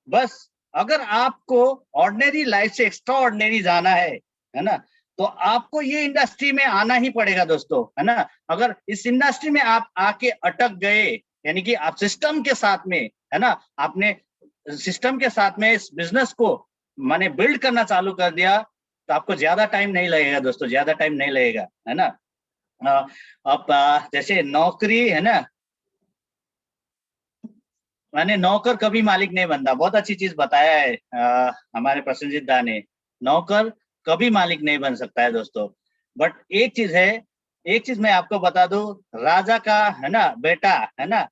बस अगर आपको ऑर्डिनरी लाइफ से एक्स्ट्रा ऑर्डिनरी जाना है ना, तो आपको ये इंडस्ट्री में आना ही पड़ेगा दोस्तों, है ना। अगर इस इंडस्ट्री में आप आके अटक गए, यानी कि आप सिस्टम के साथ में, है ना, आपने सिस्टम के साथ में इस बिजनेस को माने बिल्ड करना चालू कर दिया, तो आपको ज्यादा टाइम नहीं लगेगा दोस्तों, ज्यादा टाइम नहीं लगेगा, है ना। अब जैसे नौकरी, है ना, मैंने नौकर कभी मालिक नहीं बनता, बहुत अच्छी चीज बताया है हमारे प्रसन्नजीत दा ने, नौकर कभी मालिक नहीं बन सकता है दोस्तों। बट एक चीज है, एक चीज मैं आपको बता दूं, राजा का, है ना, बेटा, है ना,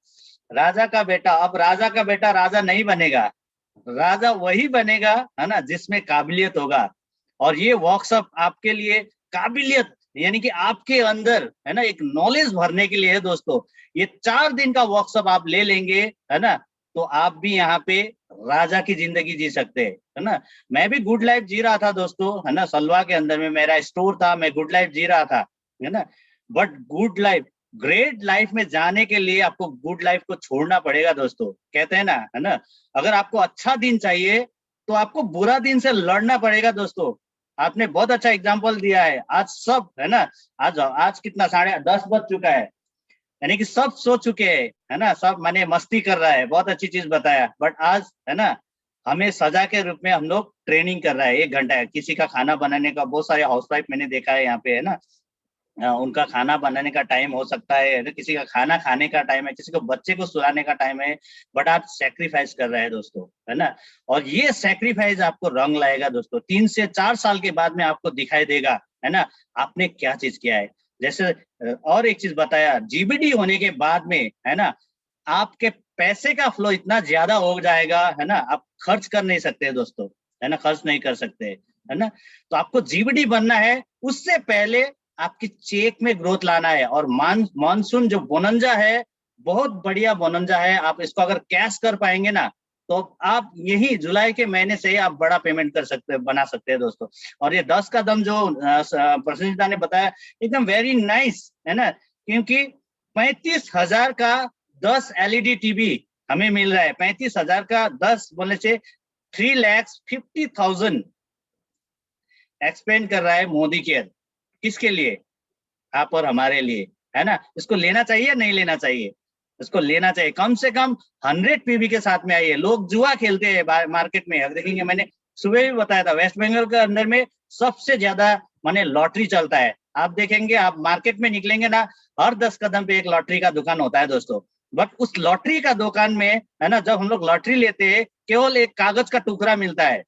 राजा का बेटा, अब राजा का बेटा राजा नहीं बनेगा, राजा वही बनेगा, है ना, जिसमें काबिलियत होगा। और ये वर्कशॉप आपके लिए काबिलियत, यानी कि आपके अंदर, है ना, एक नॉलेज भरने के लिए है दोस्तों। ये 4 दिन का वर्कशॉप आप ले लेंगे, है ना, तो आप भी यहाँ पे राजा की जिंदगी जी सकते हैं, है ना। मैं भी गुड लाइफ जी रहा था दोस्तों, है ना, सलवा के अंदर में मेरा स्टोर था, मैं गुड लाइफ जी रहा था, है ना। But good life, great life में जाने के लिए आपको गुड लाइफ को छोड़ना पड़ेगा दोस्तों, कहते हैं ना, है ना। अगर आपको अच्छा दिन चाहिए तो आपको बुरा दिन से लड़ना पड़ेगा दोस्तों। आपने बहुत अच्छा एग्जाम्पल दिया है, आज सब, है ना, आज कितना 10:30 बज चुका है, यानी कि सब सो चुके हैं, है ना, सब माने मस्ती कर रहा है, बहुत अच्छी चीज बताया। बट आज, है ना, हमें सजा के रूप में हम लोग ट्रेनिंग कर रहा है 1 घंटा, किसी का खाना बनाने का, बहुत सारे हाउसवाइफ मैंने देखा है यहाँ पे, है ना, उनका खाना बनाने का टाइम हो सकता है, किसी का खाना खाने का टाइम है, किसी को बच्चे को सुलाने का टाइम है, बट आप सेक्रीफाइस कर रहे हैं दोस्तों, है ना। और ये सेक्रीफाइस आपको रंग लाएगा दोस्तों, 3 से 4 साल के बाद में आपको दिखाई देगा, है ना, आपने क्या चीज किया है। जैसे और एक चीज बताया, जीबीडी होने के बाद में, है ना, आपके पैसे का फ्लो इतना ज्यादा हो जाएगा, है ना, आप खर्च कर नहीं सकते दोस्तों, है ना, खर्च नहीं कर सकते, है ना। तो आपको जीबीडी बनना है, उससे पहले आपकी चेक में ग्रोथ लाना है। और मानसून जो बोनंजा है, बहुत बढ़िया बोनंजा है, आप इसको अगर कैश कर पाएंगे ना, तो आप यही जुलाई के महीने से ही आप बड़ा पेमेंट कर सकते हैं, बना सकते हैं दोस्तों। और ये 10 कदम जो प्रसन्नजीत ने बताया, एकदम वेरी नाइस, है ना, क्योंकि 35,000 का 10 LED टीवी हमें मिल रहा है, 35,000 का 10 बोलने से 3,50,000 एक्सपेंड कर रहा है मोदी केयर, किसके लिए, आप और हमारे लिए, है ना। इसको लेना चाहिए या नहीं लेना चाहिए, इसको लेना चाहिए। कम से कम 100 पीवी के साथ में आइए। लोग जुआ खेलते हैं मार्केट में, अब देखेंगे, मैंने सुबह भी बताया था, वेस्ट बंगाल के अंदर में सबसे ज्यादा माने लॉटरी चलता है। आप देखेंगे, आप मार्केट में निकलेंगे ना, हर 10 कदम पे एक लॉटरी का दुकान होता है दोस्तों। बट उस लॉटरी का दुकान में, है ना, जब हम लोग लॉटरी लेते हैं, केवल एक कागज का टुकड़ा मिलता है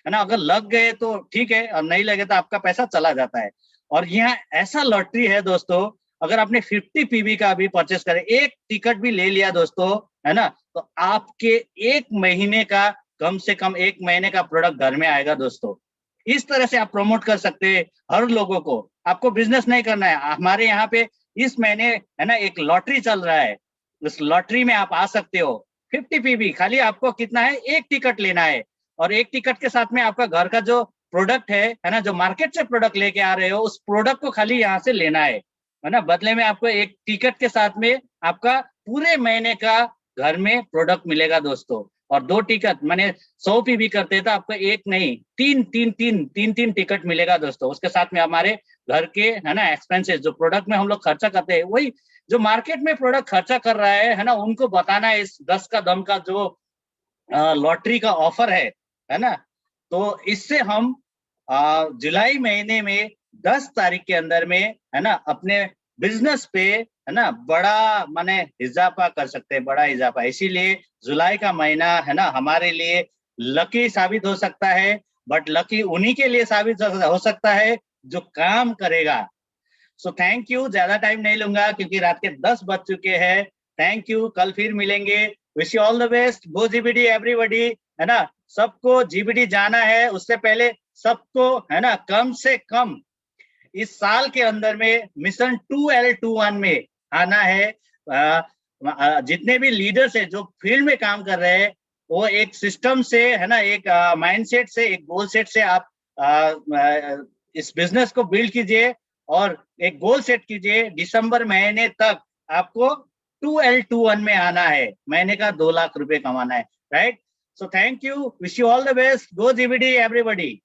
ना, अगर लग गए तो ठीक है, और नहीं लगे तो आपका पैसा चला जाता है। और यहाँ ऐसा लॉटरी है दोस्तों, अगर आपने 50 पीवी का भी परचेस करे, एक टिकट भी ले लिया दोस्तों, है ना, तो आपके 1 महीने का, कम से कम 1 महीने का प्रोडक्ट घर में आएगा दोस्तों। इस तरह से आप प्रमोट कर सकते हैं हर लोगों को। आपको बिजनेस नहीं करना है। हमारे यहाँ पे इस महीने है ना एक लॉटरी चल रहा है, उस लॉटरी में आप आ सकते हो। 50 पीबी, खाली आपको कितना है, एक टिकट लेना है, और एक टिकट के साथ में आपका घर का जो प्रोडक्ट है ना, जो मार्केट से प्रोडक्ट लेके आ रहे हो, उस प्रोडक्ट को खाली यहाँ से लेना है ना। बदले में आपको एक टिकट के साथ में आपका पूरे महीने का घर में प्रोडक्ट मिलेगा दोस्तों। और 2 टिकट माने 100 पीबी करते तो आपको एक नहीं, तीन टिकट मिलेगा दोस्तों। उसके साथ में हमारे घर के है ना एक्सपेंसेस, जो प्रोडक्ट में हम लोग खर्चा करते हैं, वही जो मार्केट में प्रोडक्ट खर्चा कर रहा है ना, उनको बताना है इस 10 का दम का जो लॉटरी का ऑफर है ना। तो इससे हम जुलाई महीने में 10 तारीख के अंदर में है ना अपने बिजनेस पे है ना बड़ा माने इजाफा कर सकते हैं, बड़ा इजाफा। इसीलिए जुलाई का महीना है ना हमारे लिए लकी साबित हो सकता है, बट लकी उन्हीं के लिए साबित हो सकता है जो काम करेगा। सो थैंक यू, ज्यादा टाइम नहीं लूंगा क्योंकि रात के 10 बज चुके हैं। थैंक यू, कल फिर मिलेंगे। Wish you all the best, go GBD everybody, है ना। सबको जीबीडी जाना है, उससे पहले सबको है ना कम से कम इस साल के अंदर में मिशन 2L21 में आना है। जितने भी लीडर्स है जो फील्ड में काम कर रहे हैं, वो एक सिस्टम से है ना, एक माइंडसेट से, एक गोल सेट से आप इस बिजनेस को बिल्ड कीजिए और एक गोल सेट कीजिए। दिसंबर महीने तक आपको 2L21 में आना है, महीने का 2 लाख रुपए कमाना है, right. So thank you, wish you all the best, go GBD everybody.